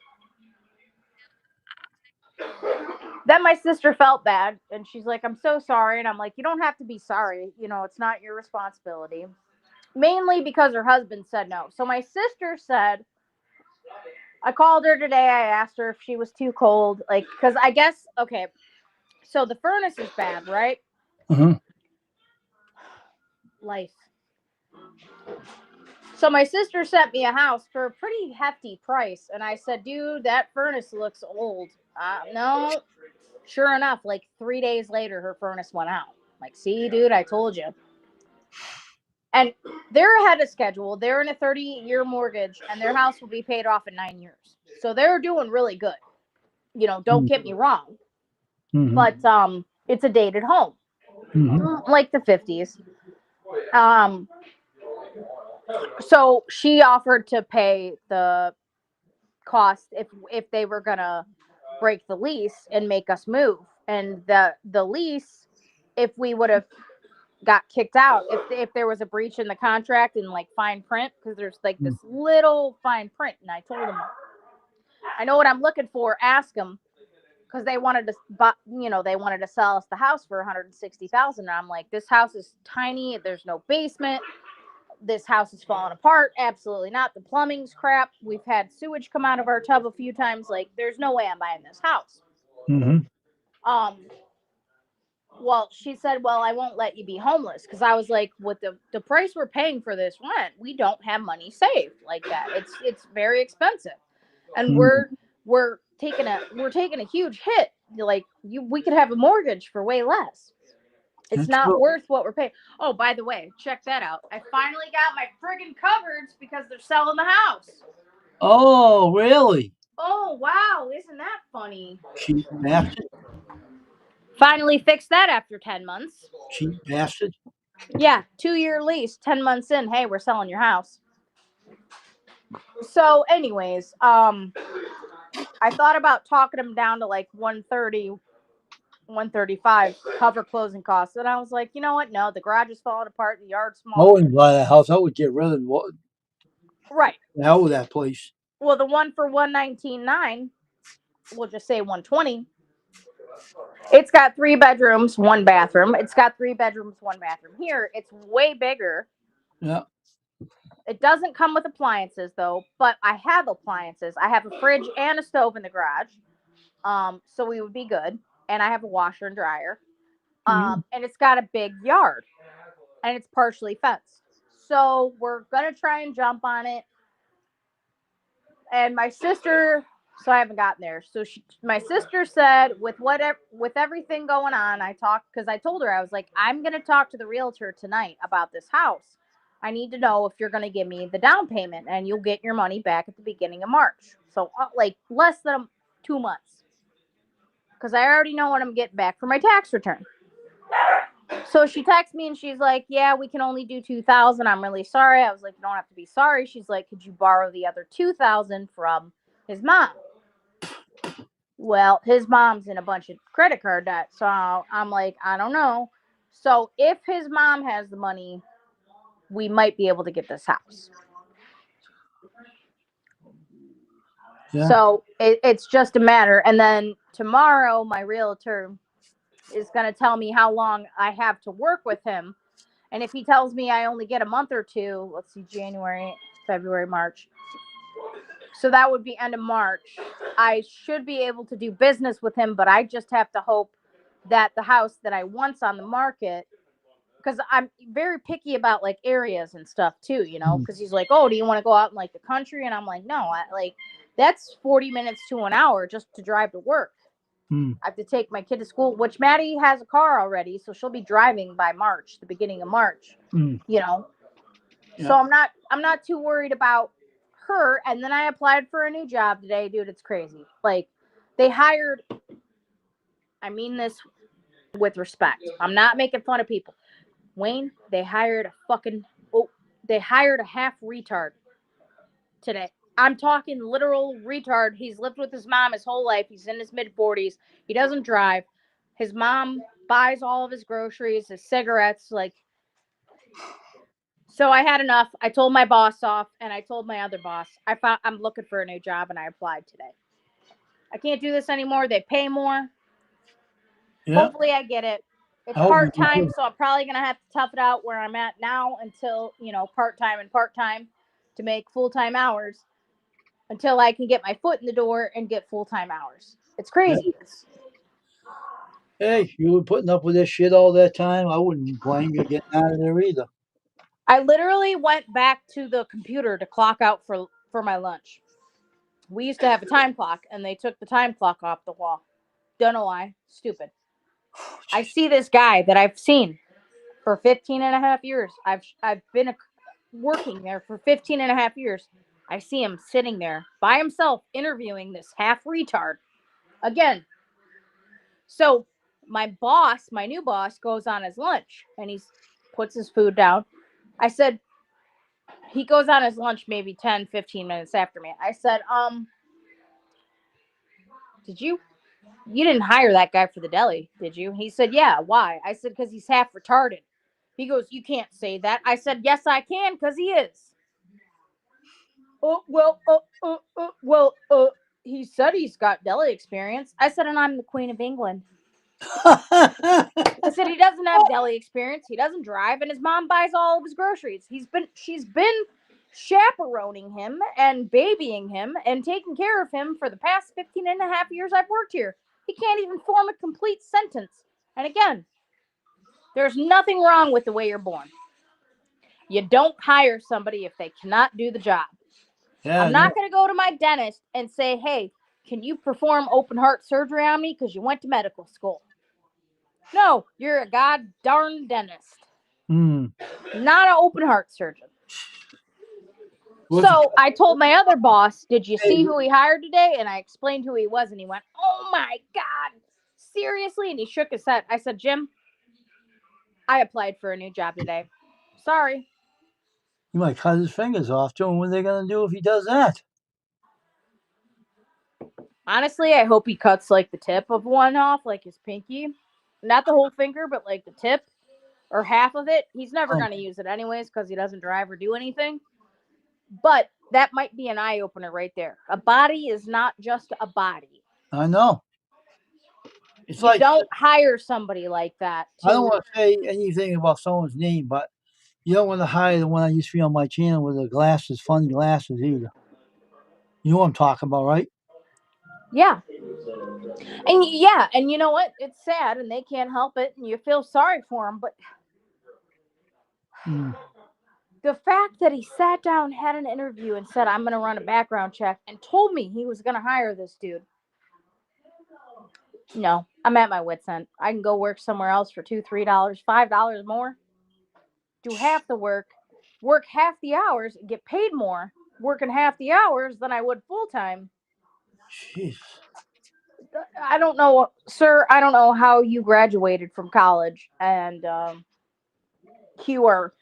then my sister felt bad and she's like, I'm so sorry. And I'm like, you don't have to be sorry. You know, it's not your responsibility. Mainly because her husband said no. So my sister said, I called her today. I asked her if she was too cold. Like, because I guess, okay, so the furnace is bad, right?
Uh-huh.
Life. So my sister sent me a house for a pretty hefty price. And I said, dude, that furnace looks old. No. Sure enough, like 3 days later, her furnace went out. Like, see, dude, I told you. And they're ahead of schedule. They're in a 30-year mortgage, and their house will be paid off in 9 years. So they're doing really good. You know, don't get me wrong.
Mm-hmm.
But it's a dated home, like the 50s. So she offered to pay the cost if they were gonna break the lease and make us move. And the lease, if we would have got kicked out, if there was a breach in the contract and like fine print, because there's like this little fine print, and I told them, I know what I'm looking for. Ask them, because they wanted to, but they wanted to sell us the house for 160,000. And I'm like, this house is tiny. There's no basement. This house is falling apart. Absolutely not. The plumbing's crap. We've had sewage come out of our tub a few times. Like, there's no way I'm buying this house. Well, she said, well, I won't let you be homeless, because I was like, with the price we're paying for this rent, we don't have money saved like that. It's very expensive, and we're taking a huge hit. Like, we could have a mortgage for way less. It's
That's
not
cool.
worth what we're paying. Oh, by the way, check that out. I finally got my friggin' cupboards because they're selling the house.
Oh, really?
Oh, wow. Isn't that funny?
Cheap bastard.
Finally fixed that after 10 months.
Cheap bastard.
Yeah, 2-year lease, 10 months in. Hey, we're selling your house. So, anyways, I thought about talking them down to like 130, 135 cover closing costs. And I was like, you know what? No, the garage is falling apart, the yard's
I
small.
wouldn't buy that house. I would get rid of what
Right.
the hell with that place.
Well, the one for 119.9, we'll just say 120. It's got 3 bedrooms, 1 bathroom. It's got 3 bedrooms, 1 bathroom. Here, it's way bigger.
Yeah.
It doesn't come with appliances though, but I have appliances. I have a fridge and a stove in the garage. So we would be good. And I have a washer and dryer. And it's got a big yard. And it's partially fenced. So we're gonna try and jump on it. And my sister, so I haven't gotten there. So my sister said, with everything going on, because I told her, I was like, I'm gonna talk to the realtor tonight about this house. I need to know if you're gonna give me the down payment, and you'll get your money back at the beginning of March. So like less than 2 months, because I already know what I'm getting back for my tax return. So she texts me and she's like, yeah, we can only do 2,000. I'm really sorry. I was like, you don't have to be sorry. She's like, could you borrow the other 2,000 from his mom? Well, his mom's in a bunch of credit card debt. So I'm like, I don't know. So if his mom has the money, we might be able to get this house.
Yeah.
So it's just a matter. And then tomorrow, my realtor is going to tell me how long I have to work with him. And if he tells me I only get a month or two, let's see, January, February, March. So that would be end of March. I should be able to do business with him, but I just have to hope that the house that I want's on the market, because I'm very picky about like areas and stuff too, because he's like, oh, do you want to go out in like the country? And I'm like, no, that's 40 minutes to an hour just to drive to work. I have to take my kid to school, which Maddie has a car already, so she'll be driving by March, the beginning of March.
Yeah.
So I'm not too worried about her. And then I applied for a new job today, dude. It's crazy. Like, they hired, I mean this with respect, I'm not making fun of people, Wayne, they hired a half retard today. I'm talking literal retard. He's lived with his mom his whole life. He's in his mid-40s. He doesn't drive. His mom buys all of his groceries, his cigarettes. Like, So I had enough. I told my boss off, and I told my other boss I'm looking for a new job, and I applied today. I can't do this anymore. They pay more.
Yeah.
Hopefully, I get it. It's
I hope you
part time,
do.
so I'm probably gonna have to tough it out where I'm at now until part time to make full time hours until I can get my foot in the door and get full time hours. It's
Yeah.
crazy.
Hey, you were putting up with this shit all that time. I wouldn't blame you getting out of there either.
I literally went back to the computer to clock out for my lunch. We used to have a time clock, and they took the time clock off the wall. Don't know why. Stupid. I see this guy that I've seen for 15 and a half years. I've been working there for 15 and a half years. I see him sitting there by himself interviewing this half retard. Again, so my new boss goes on his lunch and he puts his food down. I said, he goes on his lunch maybe 10, 15 minutes after me. I said, you didn't hire that guy for the deli, did you? He said, yeah, why? I said, because he's half retarded. He goes, you can't say that. I said, yes, I can, because he is. He said he's got deli experience. I said, and I'm the Queen of England. I said he doesn't have deli experience. He doesn't drive, and his mom buys all of his groceries. She's been chaperoning him and babying him and taking care of him for the past 15 and a half years I've worked here. He can't even form a complete sentence. And again, there's nothing wrong with the way you're born. You don't hire somebody if they cannot do the job.
Yeah,
I'm not going to go to my dentist and say, hey, can you perform open heart surgery on me because you went to medical school? No, you're a god darn dentist. Not an open heart surgeon.
Well,
So I told my other boss, did you see who he hired today? And I explained who he was, and he went, oh my God, seriously? And he shook his head. I said, Jim, I applied for a new job today. Sorry.
he might cut his fingers off too. And what are they going to do if he does that?
Honestly, I hope he cuts like the tip of one off, like his pinky. Not the whole finger, but like the tip or half of it. He's never going to use it anyways because he doesn't drive or do anything. But that might be an eye opener right there. A body is not just a body.
I know. It's
You
like,
don't hire somebody like that.
I don't want to say anything about someone's name, but you don't want to hire the one I used to be on my channel with the glasses, funny glasses either. You know what I'm talking about, right?
Yeah. And you know what? It's sad and they can't help it and you feel sorry for them, but the fact that he sat down, had an interview and said, I'm going to run a background check and told me he was going to hire this dude. No, I'm at my wit's end. I can go work somewhere else for $2, $3, $5 more. Do half the work half the hours, get paid more working half the hours than I would full time.
Jeez.
I don't know, sir. I don't know how you graduated from college and you are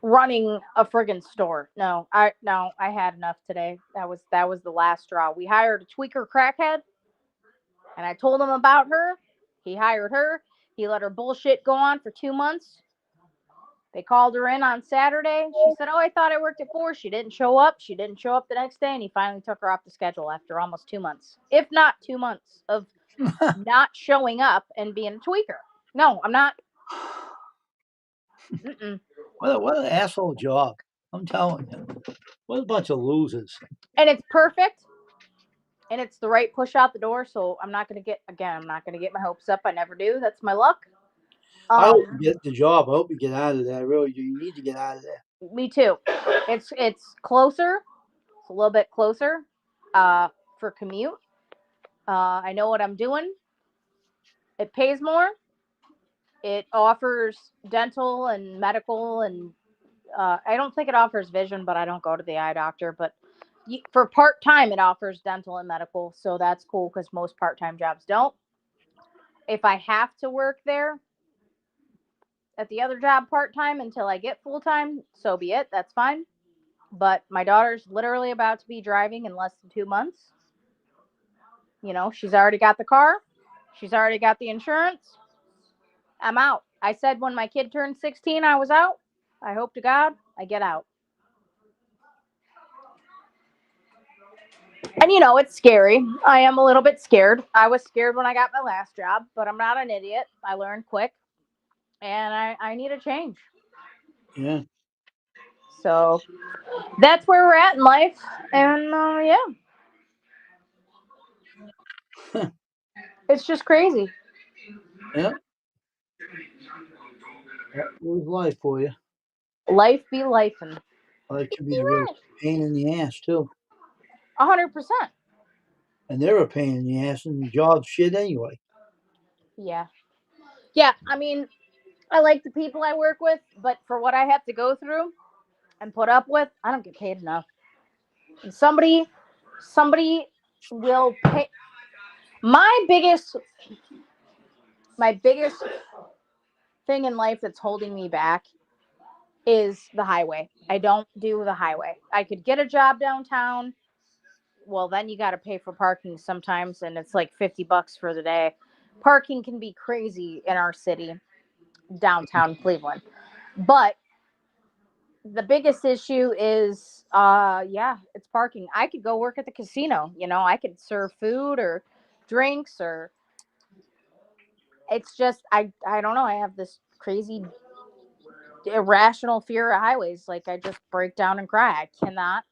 running a friggin' store. No, I had enough today. That was the last straw. We hired a tweaker crackhead, and I told him about her. He hired her. He let her bullshit go on for 2 months. They called her in on Saturday. She said, "Oh, I thought I worked at 4." She didn't show up. She didn't show up the next day, and he finally took her off the schedule after almost 2 months, if not 2 months of not showing up and being a tweaker. No, I'm not. Mm-mm.
What an asshole job. I'm telling you. What a bunch of losers.
And it's perfect. And it's the right push out the door. So I'm not going to get my hopes up. I never do. That's my luck.
I hope you get the job. I hope you get out of there. Really, you need to get out of there.
Me too. It's closer. It's a little bit closer for commute. I know what I'm doing. It pays more. It offers dental and medical, and I don't think it offers vision, but I don't go to the eye doctor. But for part-time, it offers dental and medical, so that's cool because most part-time jobs don't. If I have to work there at the other job part-time until I get full-time, so be it. That's fine. But my daughter's literally about to be driving in less than 2 months. You know, she's already got the car. She's already got the insurance. I'm out. I said when my kid turned 16, I was out. I hope to God I get out. And you know, it's scary. I am a little bit scared. I was scared when I got my last job, but I'm not an idiot. I learned quick and I need a change.
Yeah.
So that's where we're at in life. And yeah, it's just crazy.
Yeah. That was life for you.
Life be life and
Life can be a real pain in the ass too.
100%.
And they're a pain in the ass and the job's shit anyway.
Yeah. Yeah. I mean, I like the people I work with, but for what I have to go through and put up with, I don't get paid enough. And somebody will pay. My biggest thing in life that's holding me back is the highway. I don't do the highway. I could get a job downtown. Well, then you got to pay for parking sometimes, and it's like $50 for the day. Parking can be crazy in our city, downtown Cleveland. But the biggest issue is yeah, it's parking. I could go work at the casino, I could serve food or drinks, or it's just I don't know, I have this crazy irrational fear of highways. Like, I just break down and cry. I cannot.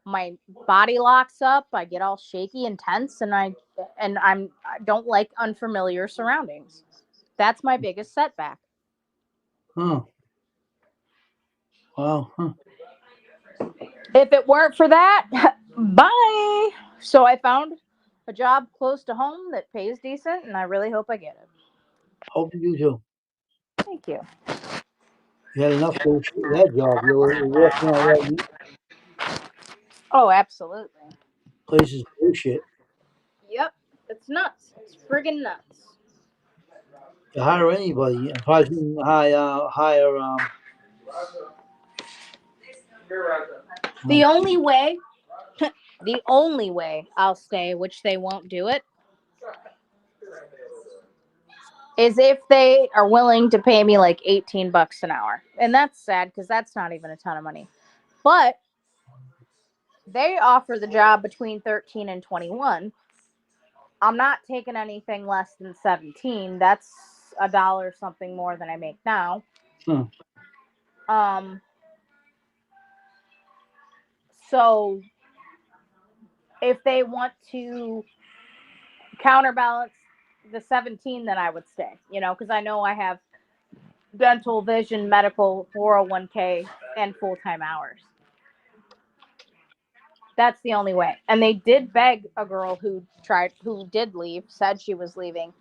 My body locks up. I get all shaky and tense, and I don't like unfamiliar surroundings. That's my biggest setback.
Huh. Wow. Huh.
If it weren't for that, bye. So I found a job close to home that pays decent, and I really hope I get it.
Hope you do too.
Thank you.
You had enough bullshit with that job. You're working out right.
Oh, absolutely.
Place is bullshit.
Yep. It's nuts. It's friggin' nuts.
To hire anybody, and probably shouldn't hire
The only way, the only way I'll stay, which they won't do it, is if they are willing to pay me like $18 an hour. And that's sad because that's not even a ton of money. But they offer the job between 13 and 21. I'm not taking anything less than 17. That's a dollar something more than I make now.
huh.
Um so if they want to counterbalance the 17, then I would stay, because I know I have dental, vision, medical, 401k, and full-time hours. That's the only way. And they did beg a girl who did leave, said she was leaving.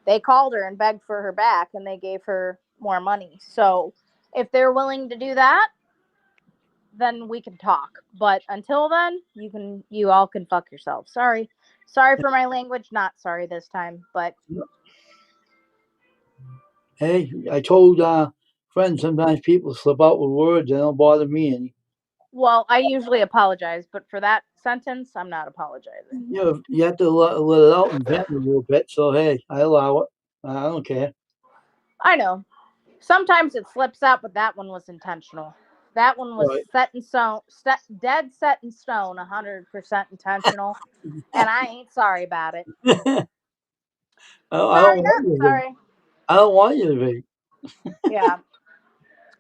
They called her and begged for her back, and they gave her more money. So if they're willing to do that, then we can talk. But until then, you all can fuck yourself. Sorry for my language. Not sorry this time, but
Hey, I told friends sometimes people slip out with words. They don't bother me any.
well, I usually apologize, but for that sentence, I'm not apologizing.
You have to let it out and vent a little bit. So hey, I allow it. I don't care.
I know. Sometimes it slips out, but that one was intentional. That one was
Right.
set in stone, dead set in stone, 100% intentional, and I ain't sorry about it.
I don't
Sorry,
want
not
you to be.
sorry.
I don't want you to be.
Yeah,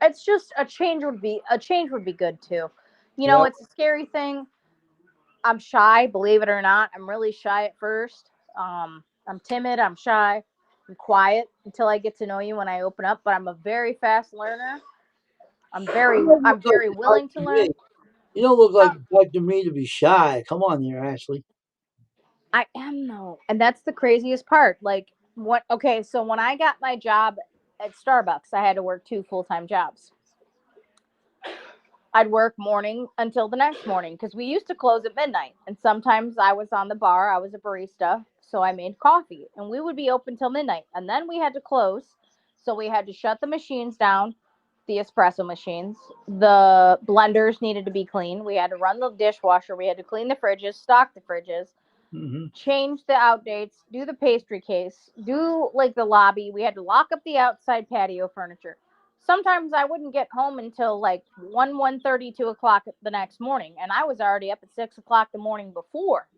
it's just a change would be good too.
Yep.
It's a scary thing. I'm shy, believe it or not. I'm really shy at first. I'm timid. I'm shy. I'm quiet until I get to know you when I open up. But I'm a very fast learner.
You don't look
I'm
like
very
the type
willing to
to
learn.
me. You don't look like
Uh,
the type to me to be shy. Come on here, Ashley.
I am though, and that's the craziest part. Like, what? Okay, so when I got my job at Starbucks, I had to work 2 full-time jobs. I'd work morning until the next morning because we used to close at midnight. And sometimes I was on the bar, I was a barista, so I made coffee. And we would be open till midnight. And then we had to close. So we had to shut the machines down, the espresso machines. The blenders needed to be clean. We had to run the dishwasher. We had to clean the fridges, stock the fridges,
Hmm.
change the outdates, do the pastry case, do like the lobby. We had to lock up the outside patio furniture. sometimes I wouldn't get home until like 1:30, 2 o'clock the next morning, and I was already up at 6 o'clock the morning before.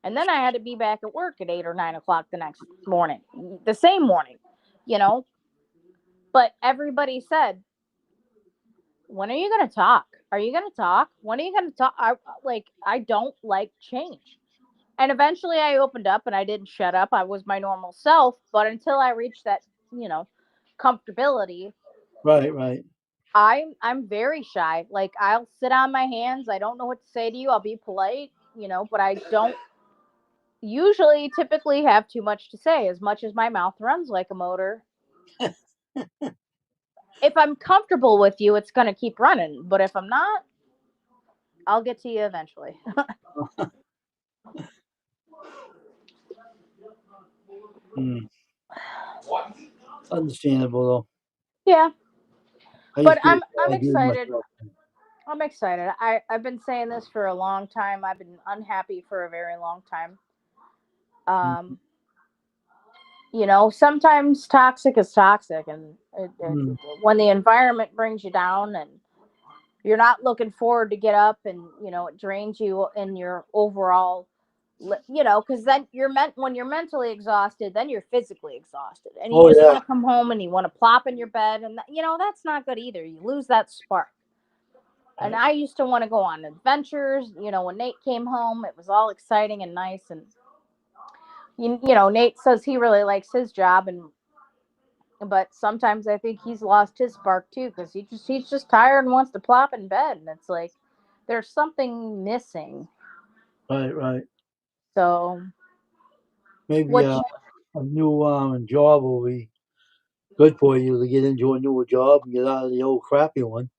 And then I had to be back at work at 8 or 9 o'clock the next morning, the same morning, you know. But everybody said, "When are you going to talk? Are you going to talk? When are you going to talk?" I don't like change. And eventually I opened up and I didn't shut up. I was my normal self. But until I reached that, you know, comfortability,
Right.
I'm very shy. Like, I'll sit on my hands. I don't know what to say to you. I'll be polite, you know, but I don't usually typically have too much to say, as much as my mouth runs like a motor. If I'm comfortable with you, it's going to keep running. But if I'm not, I'll get to you eventually.
Mm. Understandable though.
Yeah,
I
but
just get
I'm
arguing
excited.
myself.
I'm excited. I've been saying this for a long time. I've been unhappy for a very long time.
Mm.
Um, you know, sometimes toxic is toxic, and
Mm.
when the environment brings you down and you're not looking forward to get up, and you know it drains you in your overall, you know, because then when you're mentally exhausted, then you're physically exhausted, and you
Oh
just
yeah.
want to come home and you want to plop in your bed, and you know that's not good either. You lose that spark. And
Right.
I used to want to go on adventures. You know, when Nate came home, it was all exciting and nice. And you know, Nate says he really likes his job, and but sometimes I think he's lost his spark too, because he's just tired and wants to plop in bed, and it's like there's something missing.
Right.
So,
Maybe
which,
a new job will be good for you to get into a newer job and get out of the old crappy one.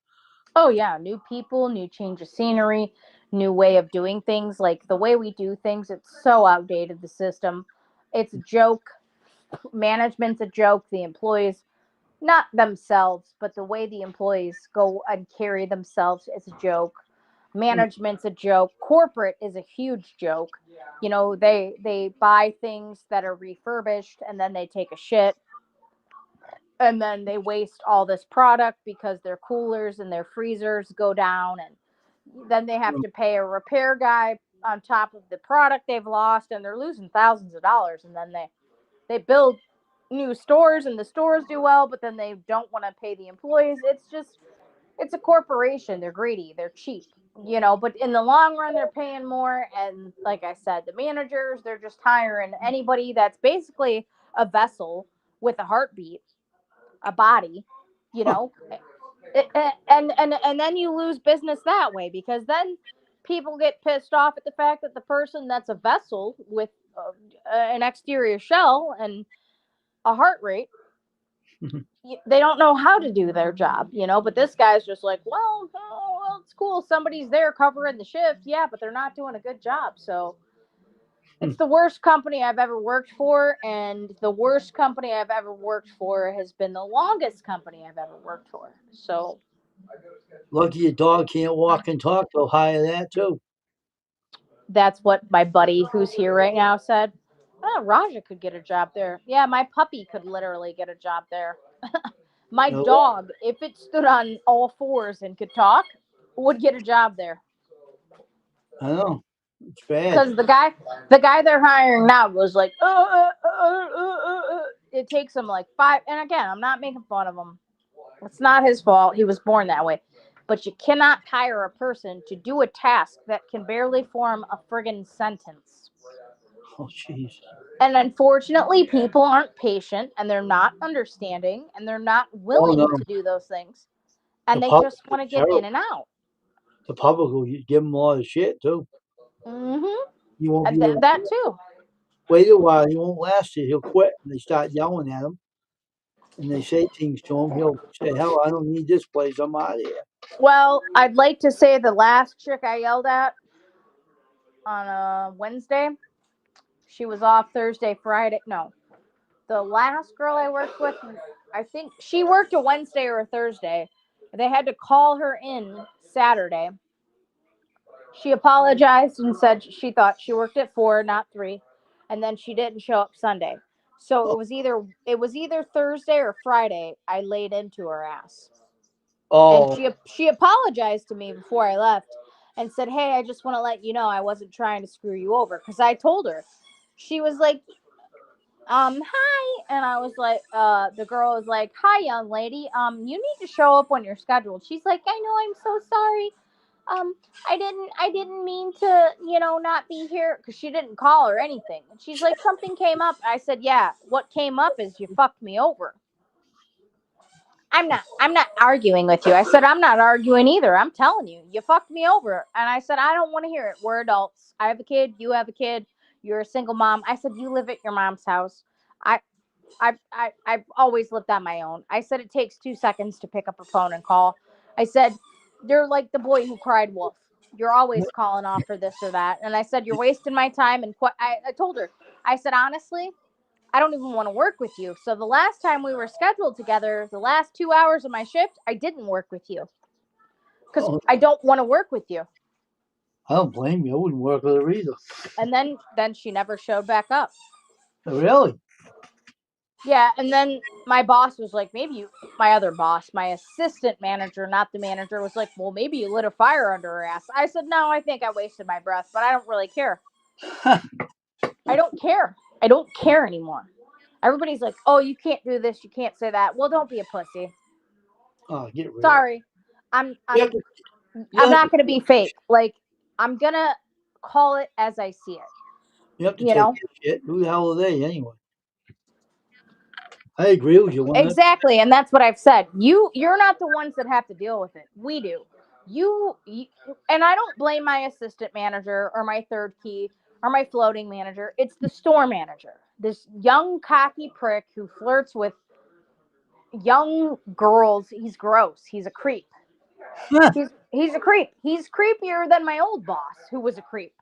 oh yeah, new people, new change of scenery, new way of doing things. Like the way we do things, it's so outdated. The system, it's a joke. Management's a joke. The employees, not themselves, but the way the employees go and carry themselves is a joke.
Mm.
Management's a joke. Corporate is a huge joke. You know, they buy things that are refurbished and then they take a shit, and then they waste all this product because their coolers and their freezers go down, and then they have to pay a repair guy on top of the product they've lost, and they're losing thousands of dollars, and then they build new stores and the stores do well, but then they don't want to pay the employees. It's a corporation. They're greedy, they're cheap, you know, but in the long run they're paying more. And like I said, the managers, they're just hiring anybody that's basically a vessel with a heartbeat, a body, you know. And then you lose business that way, because then people get pissed off at the fact that the person that's a vessel with an exterior shell and a heart rate, they don't know how to do their job, you know. But this guy's just like, well, oh, well, it's cool, somebody's there covering the shift, yeah, but they're not doing a good job. So it's the worst company I've ever worked for, and the worst company I've ever worked for has been the longest company I've ever worked for. So
Lucky your dog can't walk and talk. They'll hire that too.
that's what my buddy who's here right now said. Oh, Raja could get a job there. Yeah, my puppy could literally get a job there. My
You know,
dog, if it stood on all fours and could talk, would get a job there.
I know it's bad.
Because the guy they're hiring now goes like, it takes him like five. And again, I'm not making fun of him. It's not his fault. He was born that way. But you cannot hire a person to do a task that can barely form a friggin' sentence.
Oh jeez.
And unfortunately, people aren't patient, and they're not understanding, and they're not
Oh
willing
no,
to do those things.
the
And they
public
just
is
want to get in
terrible.
and out.
The public will give them a lot of shit too.
Mm-hmm.
He won't
And
be able
that
to
too.
wait a while. He won't last it. He'll quit. And they start yelling at him, and they say things to him. He'll say, "Hell, I don't need this place. I'm out of here."
Well, I'd like to say the last chick I yelled at on a Wednesday, she was off Thursday, Friday. No, the last girl I worked with, I think she worked a Wednesday or a Thursday. They had to call her in Saturday. She apologized and said she thought she worked at 4, not 3, and then she didn't show up Sunday. So it was either Thursday or Friday. I laid into her ass, and
Oh,
she apologized to me before I left, and said, "Hey, I just want to let you know I wasn't trying to screw you over." Because I told her, she was like, hi, and I was like, the girl was like, "Hi, young lady. You need to show up when you're scheduled." She's like, "I know, I'm so sorry. I didn't mean to, not be here," because she didn't call or anything. And she's like, "Something came up." I said, "Yeah, what came up is you fucked me over." I'm not arguing with you. I said, "I'm not arguing either. I'm telling you, you fucked me over." And I said, "I don't want to hear it. We're adults. I have a kid. You have a kid. You're a single mom." I said, "You live at your mom's house. I, I've always lived on my own." I said, "It takes 2 seconds to pick up a phone and call." I said, "You're like the boy who cried wolf. You're always calling off for this or that." And I said, "You're wasting my time." And I told her, I said, "Honestly, I don't even want to work with you. So the last time we were scheduled together, the last 2 hours of my shift, I didn't work with you because
oh,
I don't want to work with you."
I don't blame you. I wouldn't work with her either.
And then she never showed back up.
Really?
Yeah, and then my boss was like, my other boss, my assistant manager, not the manager, was like, "Well, maybe you lit a fire under her ass." I said, "No, I think I wasted my breath, but I don't really care. I don't care. I don't care anymore." Everybody's like, "Oh, you can't do this, you can't say that." Well, don't be a pussy.
Oh, get rid of it.
Sorry. I'm
You
I'm
have to, you
I'm
have
not
to,
going to be fake. Like, I'm going to call it as I see it,
you have to
you
take
know?
that shit. Who the hell are they anyway? I agree with you.
Exactly, and that's what I've said. You're not the ones that have to deal with it. We do. You and I don't blame my assistant manager or my third key or my floating manager. It's the store manager. This young cocky prick who flirts with young girls. He's gross. He's a creep. He's a creep. He's creepier than my old boss who was a creep.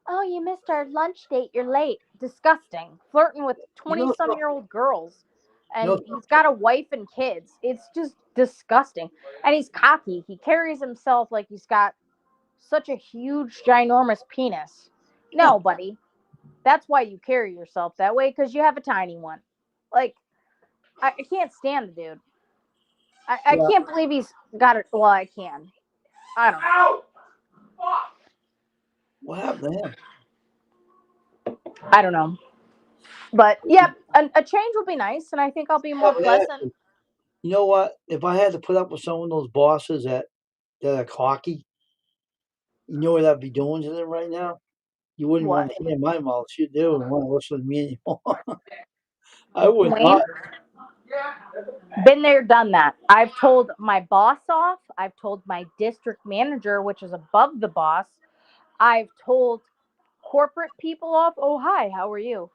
"Oh, you missed our lunch date. You're late." Disgusting. Flirting with
You
20
know,
some year old girls.
you
And
know,
he's got a wife and kids. It's just disgusting. And he's cocky. He carries himself like he's got such a huge, ginormous penis. No, buddy. That's why you carry yourself that way, because you have a tiny one. Like, I can't stand the dude. I
yeah.
can't believe he's got it. Well, I can. I don't know.
What happened to him?
I don't know. But, yep, a change will be nice, and I think I'll be
Yeah,
more pleasant.
you know what? If I had to put up with some of those bosses that are cocky, you know what I'd be doing to them right now? You wouldn't want
What?
to hear my mouth. They wouldn't want to listen to me anymore. I would
Wayne?
not.
Been there, done that. I've told my boss off. I've told my district manager, which is above the boss. I've told corporate people off. "Oh, hi, how are you?"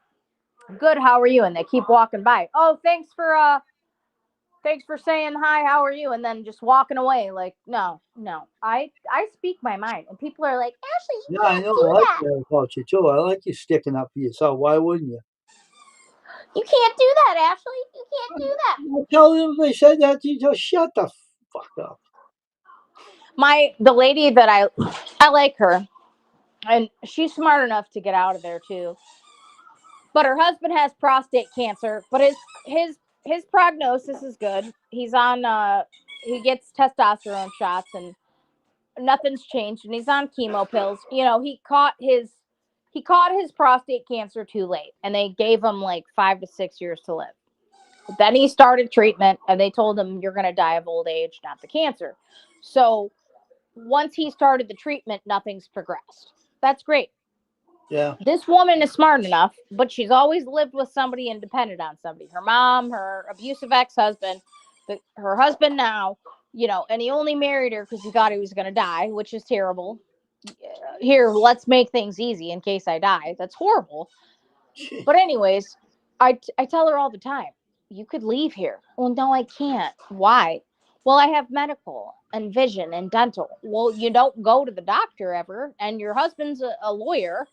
"Good, how are you?" And they keep walking by. "Oh, thanks for saying hi, how are you?" And then just walking away. Like, no, no. I speak my mind. And people are like, "Ashley, you
Yeah, I
can't
know.
do
I like
that.
that about you too. I like you sticking up for yourself. Why wouldn't you?
You can't do that, Ashley. You can't do that."
I tell them if they said that to you, just shut the fuck up.
The lady that I like her, and she's smart enough to get out of there too. But her husband has prostate cancer, but his prognosis is good. He's on he gets testosterone shots and nothing's changed, and he's on chemo pills. He caught his prostate cancer too late, and they gave him like 5 to 6 years to live. Then he started treatment, and they told him, "You're going to die of old age, not the cancer." So once he started the treatment, nothing's progressed. That's great.
Yeah.
This woman is smart enough, but she's always lived with somebody and depended on somebody. Her mom, her abusive ex-husband, her husband now, and he only married her because he thought he was going to die, which is terrible. Here, let's make things easy in case I die. That's horrible. But anyways, I tell her all the time, "You could leave here." "Well, no, I can't." "Why?" "Well, I have medical and vision and dental." "Well, you don't go to the doctor ever, and your husband's a lawyer,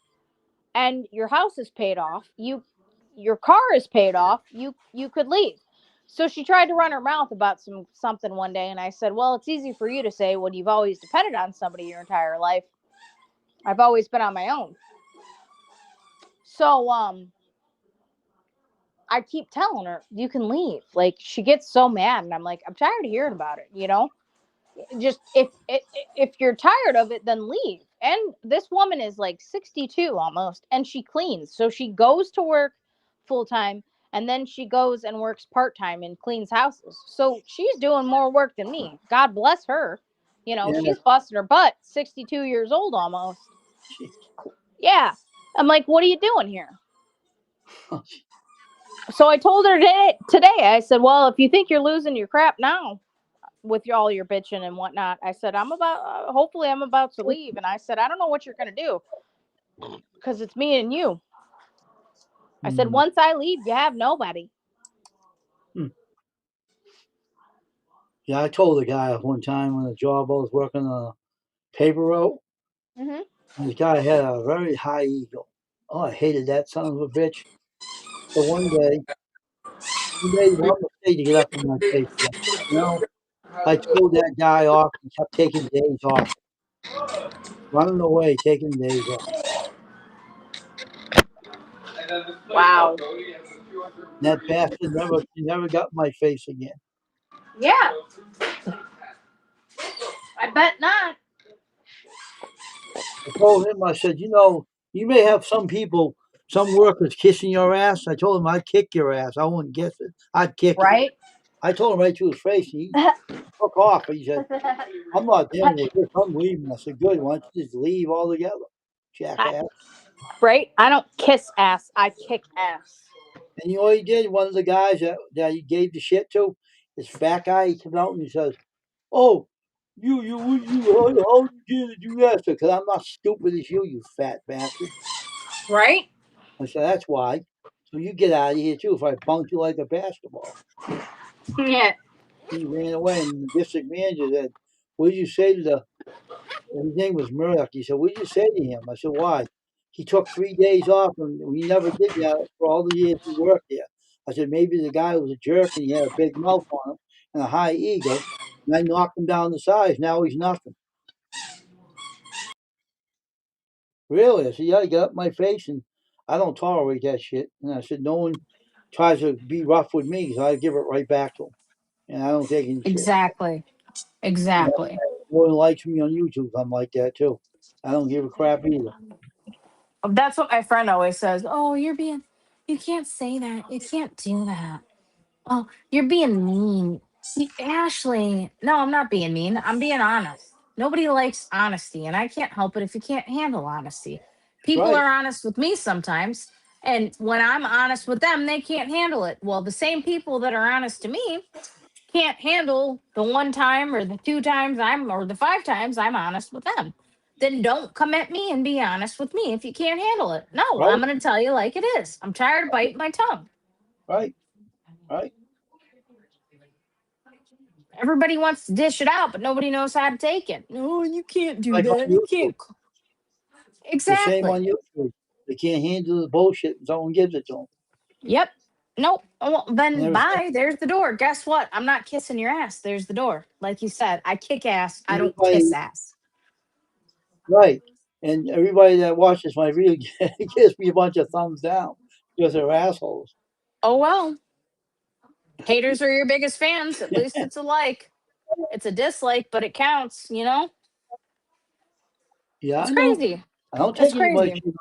and your house is paid off. Your car is paid off. You could leave." So she tried to run her mouth about something one day, and I said, "Well, it's easy for you to say when you've always depended on somebody your entire life. I've always been on my own." So I keep telling her, you can leave. Like, she gets so mad, and I'm like, I'm tired of hearing about it, you know? Just if you're tired of it, then leave. And this woman is like 62 almost, and she cleans. So she goes to work full time, and then she goes and works part time and cleans houses. So she's doing more work than me. God bless her. You know,
Yeah.
she's busting her butt, 62 years old almost.
She,
Yeah. I'm like, what are you doing here? So I told her today, I said, well, if you think you're losing your crap now with all your bitching and whatnot, I said, hopefully I'm about to leave. And I said, I don't know what you're going to do because it's me and you. I said, once I leave, you have nobody.
Yeah, I told the guy one time on a job I was working on a paper route.
Mm-hmm.
This guy had a very high ego. Oh, I hated that son of a bitch. So one day, he made one mistake to get up in my face. You know, I told that guy off and kept taking days off, running away, taking days off.
Wow.
That bastard never got in my face again.
Yeah. I bet not.
I told him, I said, you may have some people, some workers kissing your ass. I told him I'd kick your ass. I wouldn't kiss it. I'd kick it.
Right?
I told him right to his face. He took off. He said, I'm not dealing with this. I'm leaving. I said, good. Why don't you just leave altogether, jackass?
Right? I don't kiss ass. I kick ass.
And you know what he did? One of the guys that he gave the shit to, this fat guy, he comes out and he says, oh, how you do that? Because I'm not stupid as you fat bastard.
Right?
I said, that's why. So you get out of here too if I bunk you like a basketball.
Yeah.
He ran away and the district manager said, what did you say to his name was Murdoch. He said, what did you say to him? I said, why? He took 3 days off and we never did that for all the years we worked there. I said, maybe the guy was a jerk and he had a big mouth on him and a high ego. And I knocked him down to size. Now he's nothing. Really? I said, yeah, he got up my face and I don't tolerate that shit. And I said, no one tries to be rough with me because I give it right back to him. And I don't take any shit.
Exactly. Exactly.
No one likes me on YouTube. I'm like that too. I don't give a crap either.
That's what my friend always says. Oh, you can't say that. You can't do that. Oh, you're being mean. See, Ashley, no, I'm not being mean. I'm being honest. Nobody likes honesty, and I can't help it if you can't handle honesty.
That's
People
right.
are honest with me sometimes, and when I'm honest with them, they can't handle it. Well, the same people that are honest to me can't handle the one time or the two times or the five times I'm honest with them. Then don't come at me and be honest with me if you can't handle it. No,
Right.
I'm going to tell you like it is. I'm tired of biting my tongue.
Right. Right.
Everybody wants to dish it out, but nobody knows how to take it. No, you can't do
Like on
that. You
YouTube.
can't.
The same on
Exactly.
YouTube. They can't handle the bullshit and someone gives it to them.
Yep. Nope. Well,
And
then
ever since
bye. There's the door. Guess what? I'm not kissing your ass. There's the door. Like you said, I kick ass. I don't kiss
everybody,
ass.
right. And everybody that watches my video gives me a bunch of thumbs down because they're assholes.
Oh, well. Haters are your biggest fans. At least it's a like. It's a dislike, but it counts, you know?
Yeah,
It's
I know.
crazy.
I don't
It's
take anybody.
crazy.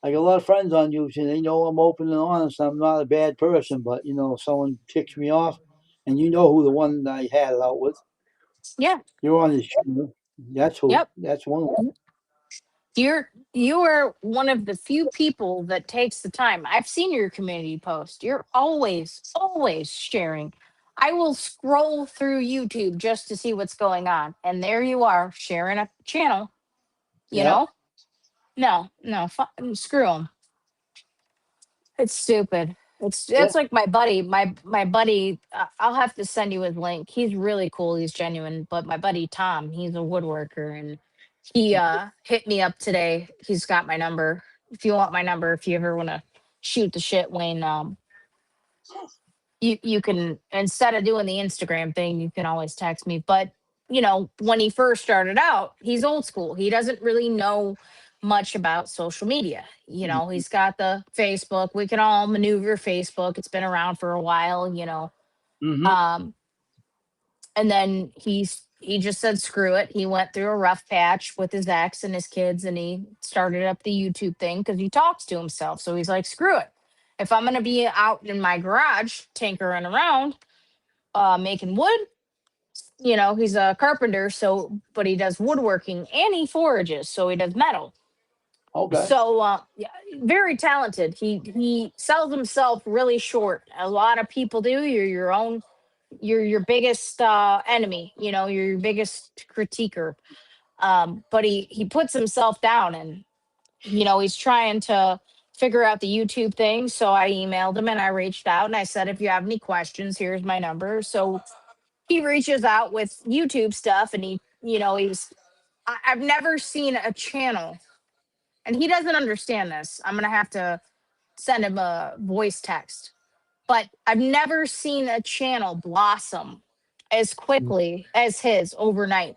I got a lot of friends on YouTube. They know I'm open and honest. I'm not a bad person, but if someone ticks me off, and you know who the one that I had it out with.
Yeah.
You're on his channel. That's who.
Yep.
That's one.
You are one of the few people that takes the time. I've seen your community post. You're always sharing. I will scroll through YouTube just to see what's going on. And there you are sharing a channel, you
Yeah.
know? No, screw them. It's stupid.
Yeah.
It's like my buddy, my buddy. I'll have to send you his link. He's really cool. He's genuine. But my buddy Tom, he's a woodworker, and he hit me up today. He's got my number. If you want my number, if you ever want to shoot the shit, Wayne, you can, instead of doing the Instagram thing, you can always text me. But when he first started out, he's old school. He doesn't really know much about social media. He's got the Facebook. We can all maneuver Facebook. It's been around for a while,
Mm-hmm.
Um, and then he just said screw it. He went through a rough patch with his ex and his kids, and he started up the YouTube thing because he talks to himself. So he's like, screw it. If I'm gonna be out in my garage tinkering around, making wood, he's a carpenter, so but he does woodworking and he forages, so he does metal.
Okay.
So yeah, very talented. He sells himself really short. A lot of people do. You're your biggest enemy. You're your biggest critiquer. But he puts himself down, and he's trying to figure out the YouTube thing. So I emailed him and I reached out and I said, if you have any questions, here's my number. So he reaches out with YouTube stuff, and I've never seen a channel, and he doesn't understand this. I'm gonna have to send him a voice text, but I've never seen a channel blossom as quickly as his overnight.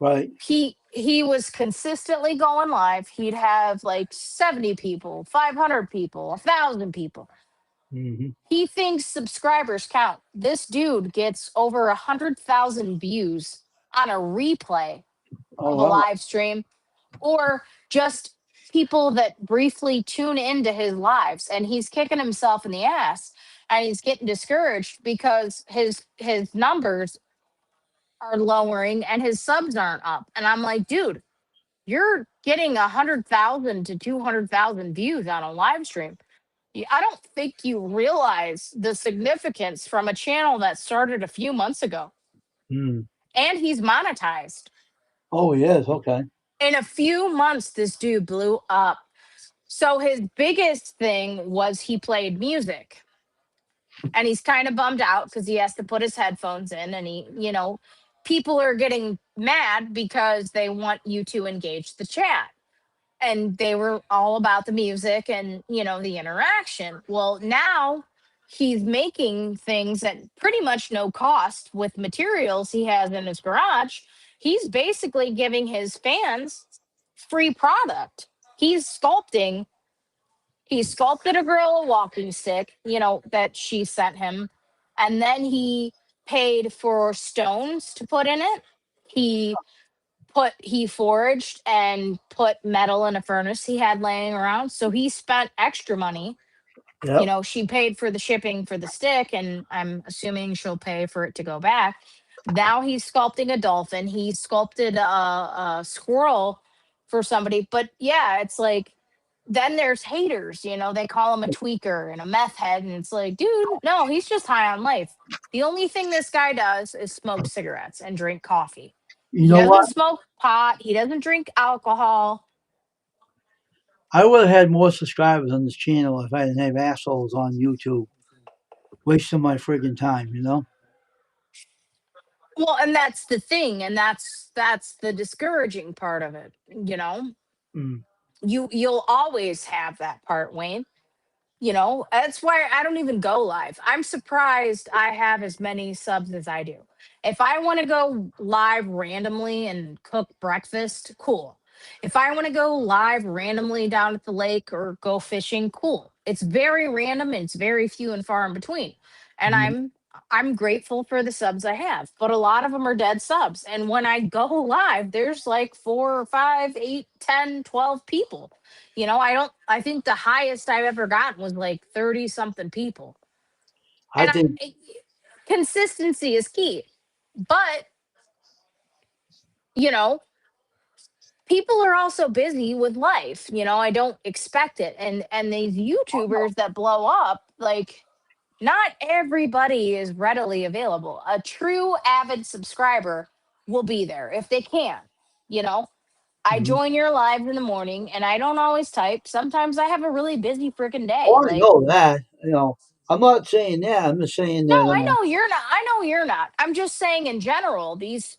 Right.
He was consistently going live. He'd have like 70 people, 500 people, 1,000 people.
Mm-hmm.
He thinks subscribers count. This dude gets over 100,000 views on a replay
Oh
of a
wow.
live stream, or just people that briefly tune into his lives, and he's kicking himself in the ass, and he's getting discouraged because his numbers are lowering and his subs aren't up. And I'm like, dude, you're getting 100,000 to 200,000 views on a live stream. I don't think you realize the significance from a channel that started a few months ago.
Mm.
And he's monetized.
Oh yes. Okay.
In a few months, this dude blew up. So his biggest thing was he played music. And he's kind of bummed out because he has to put his headphones in, and people are getting mad because they want you to engage the chat. And they were all about the music and the interaction. Well, now he's making things at pretty much no cost with materials he has in his garage. He's basically giving his fans free product. He sculpted a girl a walking stick, that she sent him, and then he paid for stones to put in it. He foraged and put metal in a furnace he had laying around. So he spent extra money.
Yep.
She paid for the shipping for the stick, and I'm assuming she'll pay for it to go back. Now he's sculpting a dolphin. He sculpted a squirrel for somebody. But yeah, it's like, then there's haters, they call him a tweaker and a meth head. And it's like, dude, no, he's just high on life. The only thing this guy does is smoke cigarettes and drink coffee.
You
He
know what?
doesn't smoke pot. He doesn't drink alcohol.
I would have had more subscribers on this channel if I didn't have assholes on YouTube wasting my friggin' time.
Well, and that's the thing, and that's the discouraging part of it.
Mm.
You'll always have that part, Wayne. That's why I don't even go live. I'm surprised I have as many subs as I do. If I want to go live randomly and cook breakfast, cool. If I want to go live randomly down at the lake or go fishing, cool. It's very random and it's very few and far in between. And
Mm.
I'm grateful for the subs I have, but a lot of them are dead subs. And when I go live, there's like 4 or 5, 8, 10, 12 people. I think the highest I've ever gotten was like 30 something people.
I
And
think
consistency is key. But, you know, people are also busy with life. I don't expect it. And these YouTubers that blow up, like, not everybody is readily available. A true avid subscriber will be there if they can. You know, I
Mhm.
join your live in the morning and I don't always type. Sometimes I have a really busy freaking day.
Oh, I
Like,
know that. I'm not saying that. I'm just saying
no,
that.
I know you're not. I know you're not. I'm just saying in general, because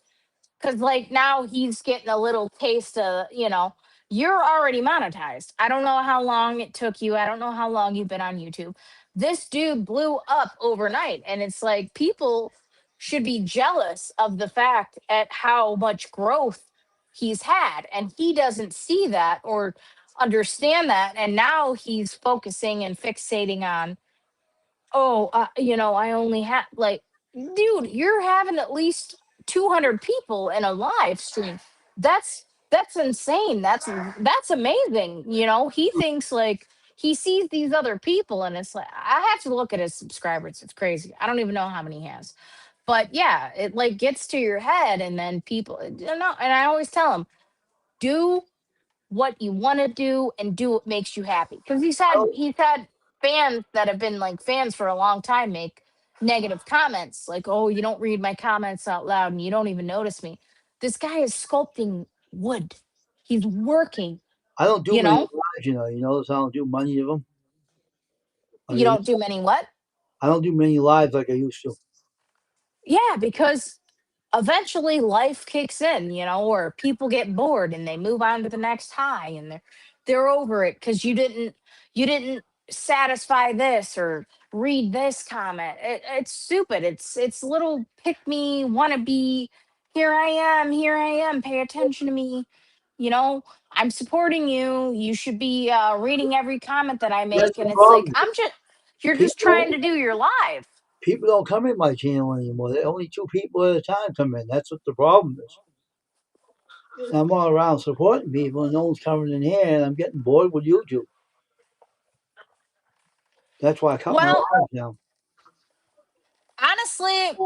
like now he's getting a little taste of, you're already monetized. I don't know how long it took you. I don't know how long you've been on YouTube. This dude blew up overnight. And it's like people should be jealous of the fact at how much growth he's had, and he doesn't see that or understand that, and now he's focusing and fixating on, oh, I only have, like, dude, you're having at least 200 people in a live stream. That's insane. That's amazing. He thinks, like, he sees these other people, and it's like, I have to look at his subscribers. It's crazy. I don't even know how many he has. But yeah, it like gets to your head, and then people, and I always tell him, do what you want to do and do what makes you happy, because he's had fans that have been like fans for a long time make negative comments like, oh, you don't read my comments out loud and you don't even notice me. This guy is sculpting wood. He's working.
I don't do
you
many
know
lives, you notice I don't do many of them.
you don't do many what?
I don't do many lives like I used to.
Yeah, because eventually life kicks in, or people get bored and they move on to the next high, and they're over it because you didn't satisfy this or read this comment. It's stupid. It's little pick me, wanna be, here I am, pay attention to me. you know I'm supporting you. You should be reading every comment that I
That's
make,
the
and it's like,
problem.
you're just trying
People
to do your live.
people don't come in my channel anymore. Only 2 people at a time come in. That's what the problem is. I'm all around supporting people, and no one's coming in here, and I'm getting bored with YouTube. That's why I cut my
Well,
lives down.
honestly,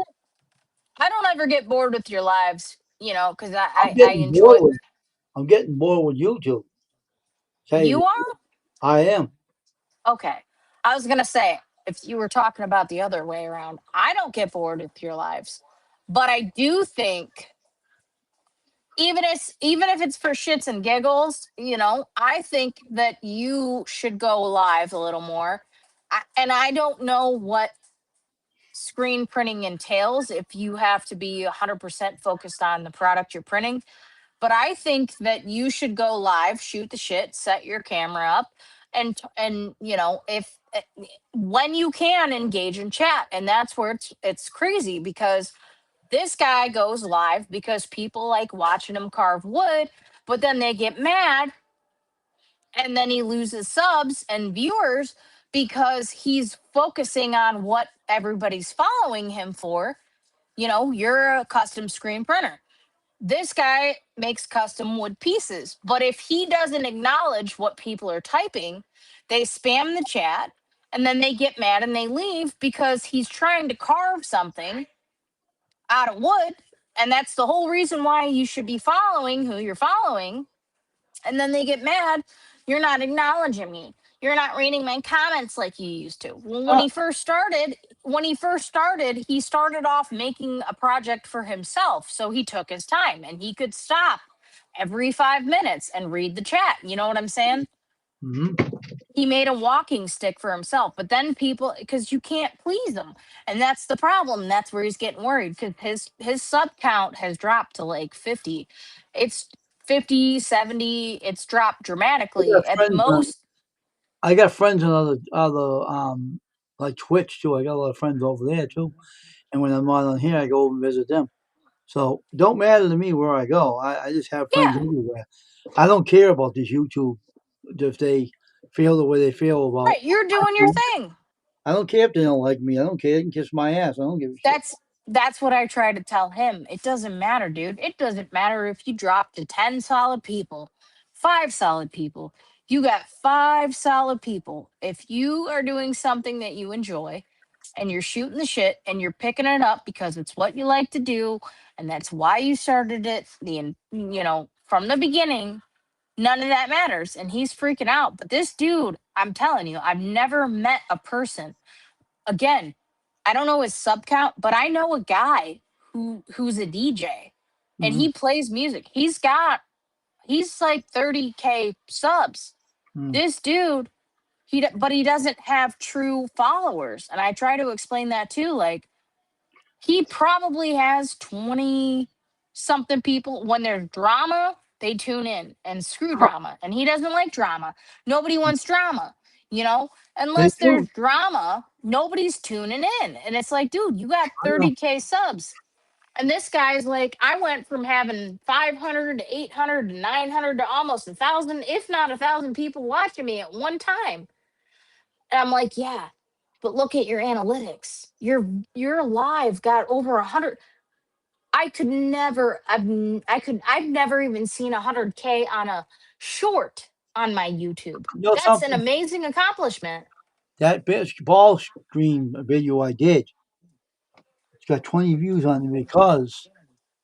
I don't ever get bored with your lives, because
I'm
I
getting
enjoy.
bored with I'm getting bored with YouTube. Tell you,
You are?
I am.
Okay. I was gonna say, if you were talking about the other way around, I don't get bored with your lives. But I do think, even if it's for shits and giggles, I think that you should go live a little more. And I don't know what screen printing entails, if you have to be 100% focused on the product you're printing. But I think that you should go live, shoot the shit, set your camera up, and if when you can, engage in chat. And that's where it's crazy, because this guy goes live because people like watching him carve wood, but then they get mad, and then he loses subs and viewers because he's focusing on what everybody's following him for. You're a custom screen printer. This guy makes custom wood pieces. But if he doesn't acknowledge what people are typing, they spam the chat, and then they get mad and they leave because he's trying to carve something out of wood. And that's the whole reason why you should be following who you're following. And then they get mad. You're not acknowledging me. You're not reading my comments like you used to. Well, when
Uh,
he started off making a project for himself. So he took his time, and he could stop every 5 minutes and read the chat. You know what I'm saying?
mhm.
He made a walking stick for himself. But then people, because you can't please them. And that's the problem. That's where he's getting worried, because his sub count has dropped to like 50. It's 50, 70. It's dropped
I got
dramatically. At
friends on
most,
I got friends on other like Twitch too. I got a lot of friends over there too. And when I'm not on here, I go over and visit them. So don't matter to me where I go. I just have friends
yeah,
everywhere. I don't care about this YouTube if they feel the way they feel about
right. You're
my
doing your
food.
thing.
I don't care if they don't like me. I don't care. They can kiss my ass. I don't give a shit.
That's what I try to tell him. It doesn't matter, dude. It doesn't matter if you drop to 10 solid people, 5 solid people. You got 5 solid people. If you are doing something that you enjoy, and you're shooting the shit, and you're picking it up because it's what you like to do, and that's why you started it, from the beginning, none of that matters. And he's freaking out. But this dude, I'm telling you, I've never met a person. Again, I don't know his sub count, but I know a guy who's a DJ, and
Mhm,
he plays music. He's like 30K subs.
mhm.
This dude, but he doesn't have true followers. And I try to explain that too. Like, he probably has 20 something people. When there's drama, they tune in, and screw drama. And he doesn't like drama. Nobody wants drama,
They
unless there's
do.
drama, nobody's tuning in. And it's like, dude, you got
I know.
30K subs. And this guy's like, I went from having 500 to 800 to 900 to almost 1,000, if not 1,000 people watching me at one time. And I'm like, yeah, but look at your analytics. Your live got over 100. I could never, I've never even seen 100K on a short on my YouTube.
You know
That's an
something?
amazing accomplishment.
That ball stream video I did, it's got 20 views on it because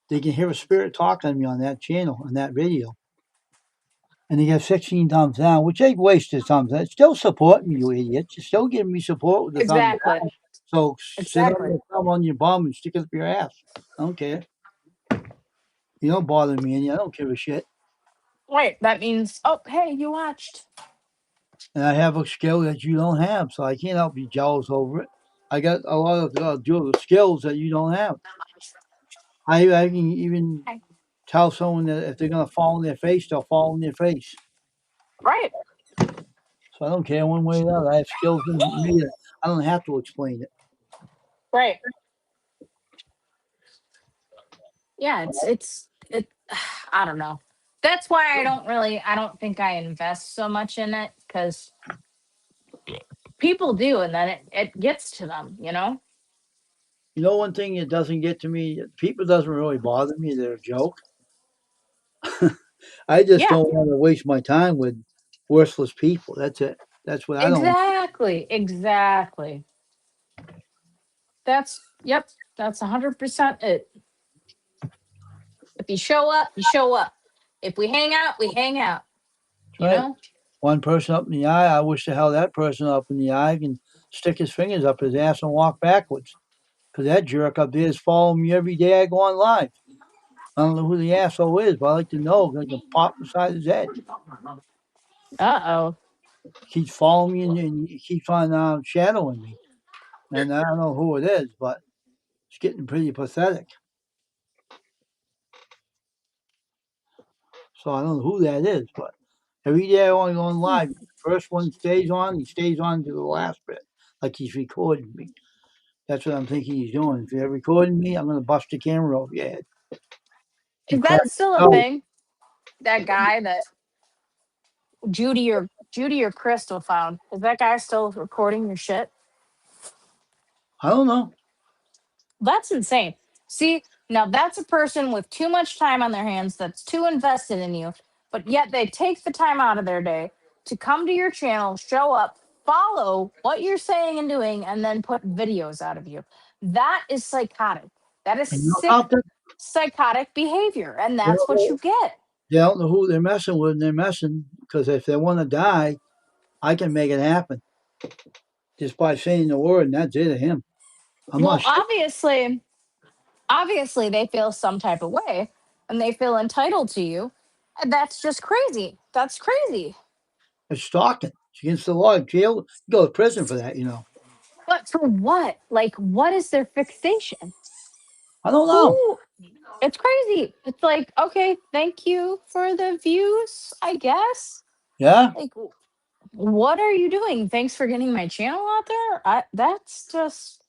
they can hear a spirit talking to me on that channel, on that video. And they have 16 thumbs down, which they wasted thumbs. It's still supporting me, you idiots. You're still giving me support with the thumbs
Exactly.
down. So sit on
Exactly.
your thumb on your bum and stick it up your ass. I don't care. You don't bother me any. I don't give a shit.
Right. That means, oh, hey, you watched.
And I have a skill that you don't have, so I can't help be jealous over it. I got a lot of skills that you don't have. I can even
Hey.
tell someone that if they're gonna fall on their face, they'll fall on their face.
Right.
So I don't care one way or the other. I have skills in me that I don't have to explain it.
Right. Yeah, I don't know. That's why I don't think I invest so much in it, because people do, and then it gets to them, you know?
You know, one thing that doesn't get to me, people doesn't really bother me. They're a joke. I just
Yeah,
don't want to waste my time with worthless people. That's it. That's what I don't.
exactly. Exactly. Yep, that's 100% it. If you show up, you show up. If we hang out, we hang out, you
Right.
know?
One person up in the eye. I wish the hell that person up in the eye can stick his fingers up his ass and walk backwards. Because that jerk up there is following me every day I go on live. I don't know who the asshole is, but I like to know because I can pop beside his head.
Uh-oh.
He keeps following me and he keeps on shadowing me. And I don't know who it is, but it's getting pretty pathetic. So I don't know who that is, but every day I want to go on live. The first one stays on, he stays on to the last bit, like he's recording me. That's what I'm thinking he's doing. If you're recording me, I'm going to bust the camera over your head. You
Is
crack
that still a
no,
thing? That guy that Judy or Crystal found. Is that guy still recording your shit?
I don't know.
That's insane. See, now that's a person with too much time on their hands that's too invested in you, but yet they take the time out of their day to come to your channel, show up, follow what you're saying and doing, and then put videos out of you. That is psychotic. That is
And you know
sick,
something?
psychotic behavior. And
They
that's
don't
what
know,
you get.
they don't know who they're messing with, and they're messing because if they want to die, I can make it happen just by saying the word, and that's it to him. I'm
Well,
not shit.
obviously they feel some type of way and they feel entitled to you. And that's just crazy. That's crazy.
It's stalking. It's against the law. Jail, you go to prison for that, you know.
But for what? Like, what is their fixation?
I don't know.
Who? It's crazy. It's like, okay, thank you for the views, I guess.
Yeah,
Like, what are you doing? Thanks for getting my channel out there. That's just,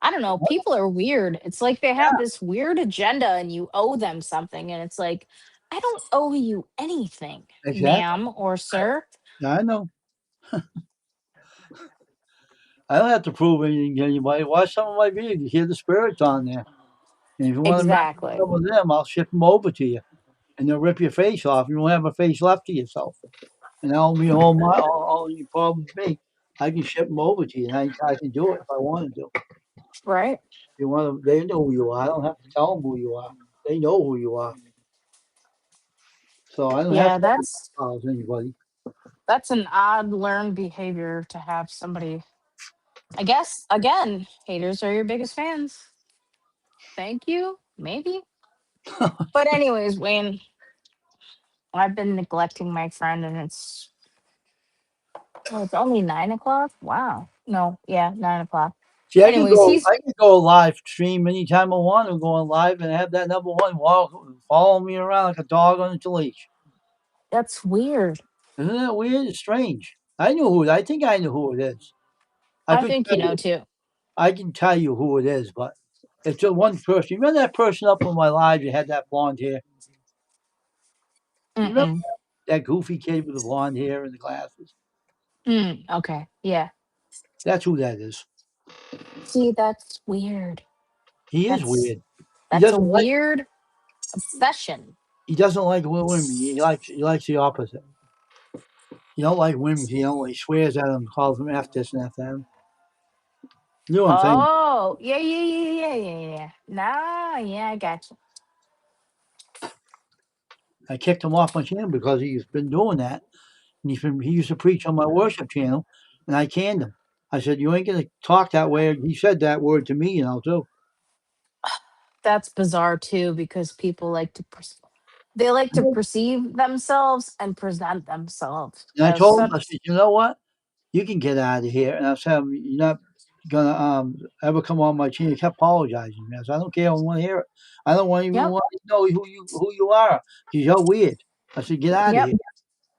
I don't know. People are weird. It's like they have this weird agenda and you owe them something. And it's like, I don't owe you anything,
exactly.
ma'am or sir.
Yeah, I know. I don't have to prove anything to anybody. Watch some of my videos. You hear the spirits on there. And if you want to mess with
Exactly.
some of them, I'll ship them over to you. And they'll rip your face off. You won't have a face left to yourself. And that'll be all your problems with me. I can ship them over to you. And I can do it if I wanted to.
Right.
You want to, they know who you are. I don't have to tell them who you are. They know who you are. So I don't have
Yeah,
to tell anybody.
that's an odd learned behavior to have somebody. I guess again, haters are your biggest fans. Thank you. Maybe. But anyways, Wayne, I've been neglecting my friend and it's only 9 o'clock. Wow. No, yeah, 9 o'clock.
See,
Anyways, he's
I can go live stream anytime I want. I'm going live and have that number one follow me around like a dog on its leash.
that's weird.
Isn't that weird? It's strange. I think I know who it is. I
I
could
think
tell
you know
you,
too.
I can tell you who it is, but It's just one person. You remember that person up on my live? You had that blonde hair. You remember
Mm-mm.
that goofy kid with the blonde hair and the glasses?
Okay. Yeah.
That's who that is.
See, that's weird.
He is
That's
weird. He
that's a
doesn't like.
weird obsession.
He doesn't like women. He likes the opposite. He don't like women. He swears at them, calls them F this and F that. You know what I'm saying?
Oh, yeah. Nah, yeah, I got you.
I kicked him off my channel because he's been doing that. And he used to preach on my worship channel, and I canned him. I said, "You ain't gonna talk that way." He said that word to me, too.
That's bizarre too, because people like to they like to perceive themselves and present themselves
And I
as
told him, I
such.
said, "You know what? You can get out of here." And I said, "You're not gonna ever come on my channel." He kept apologizing. I said, "I don't care. I don't want to hear it. I don't want even
Yep,
want to know who you are because you're weird." I said, "Get out of
yep,
here."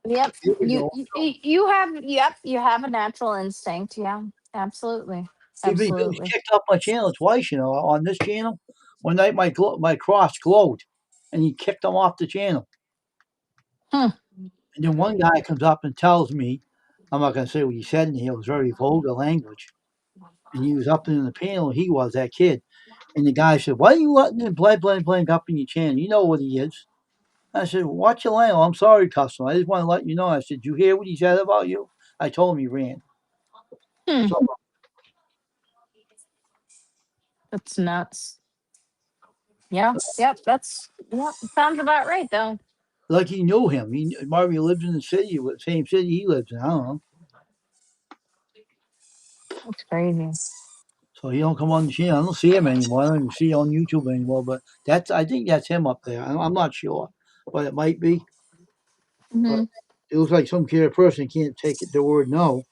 yep.
Here we
You
go.
you you have you have a natural instinct. Yeah, absolutely,
He's
absolutely.
kicked off my channel twice. On this channel, one night my cross glowed, and he kicked him off the channel.
Hmm.
And then one guy comes up and tells me, I'm not going to say what he said in here, it was very vulgar language. And he was up in the panel, he was, that kid. And the guy said, "Why are you letting him blank up in your channel? You know what he is." I said, "Watch your language. I'm sorry, customer. I just want to let you know." I said, "You hear what he said about you?" I told him he ran.
Hmm.
So,
That's nuts. Yeah, yep. Sounds about right though.
like he knew him. Marvin lives in the city, same city he lives in. I don't know.
That's crazy.
So he don't come on the channel. I don't see him anymore. I don't even see him on YouTube anymore. But I think that's him up there. I'm not sure, but it might be. But
Hmm.
it looks like some kind of person can't take the word no.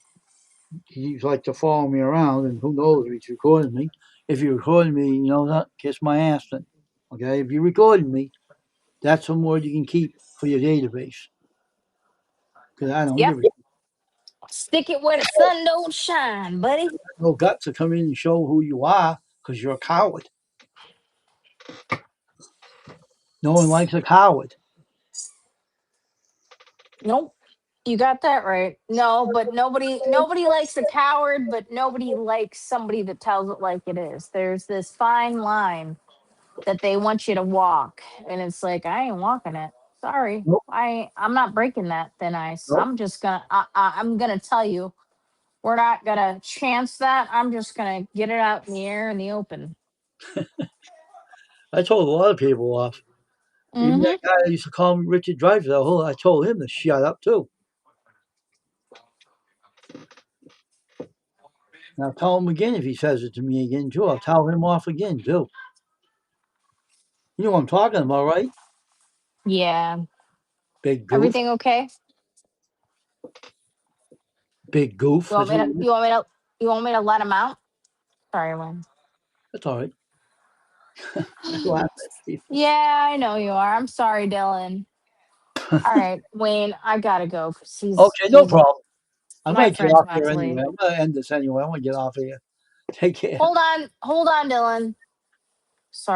He's like to follow me around, and who knows if he's recording me. If you're recording me, kiss my ass then. Okay? If you're recording me, that's some word you can keep for your database. Because I don't
Yep.
give a
Stick it where the sun don't shine, buddy.
no guts to come in and show who you are because you're a coward. No one likes a coward.
Nope. You got that right. No, but nobody likes a coward, but nobody likes somebody that tells it like it is. There's this fine line that they want you to walk, and it's like I ain't walking it. Sorry.
Nope,
I'm not breaking that thin ice.
nope.
I'm gonna tell you, we're not gonna chance that. I'm just gonna get it out in the air in the open.
I told a lot of people off. Even that
Mm-hmm.
guy that used to call me Richard Dreyfuss, I told him to shut up too. And I'll tell him again if he says it to me again too. I'll tell him off again too. You know what I'm talking about, right?
Yeah.
Big goof.
Everything okay?
Big goof.
You want me to you want me to let him out? Sorry, Lynn.
That's all right. Just laugh at people.
Yeah, I know you are. I'm sorry, Dylan. All right, Wayne, I gotta go because
Okay, no
he's
problem. I
my
might get
friend's
off
about
here
to
anyway.
leave.
I'm gonna end this anyway. I want to get off of here. Take care.
Hold on, Dylan.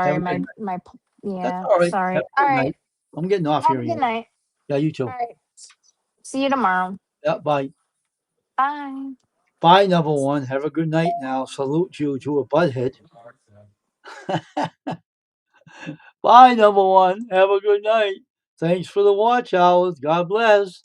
Have
Sorry,
a good
my
night.
my
That's
yeah,
all right. Have
sorry.
a
All
good
right,
night. I'm getting off
have
here
a good
anyway.
night.
Yeah, you
All
too.
right, see you tomorrow.
Yeah, bye.
Bye.
Bye, number one. Have a good night now. Salute you to a butthead. Bye, number one. Have a good night. Thanks for the watch hours. God bless.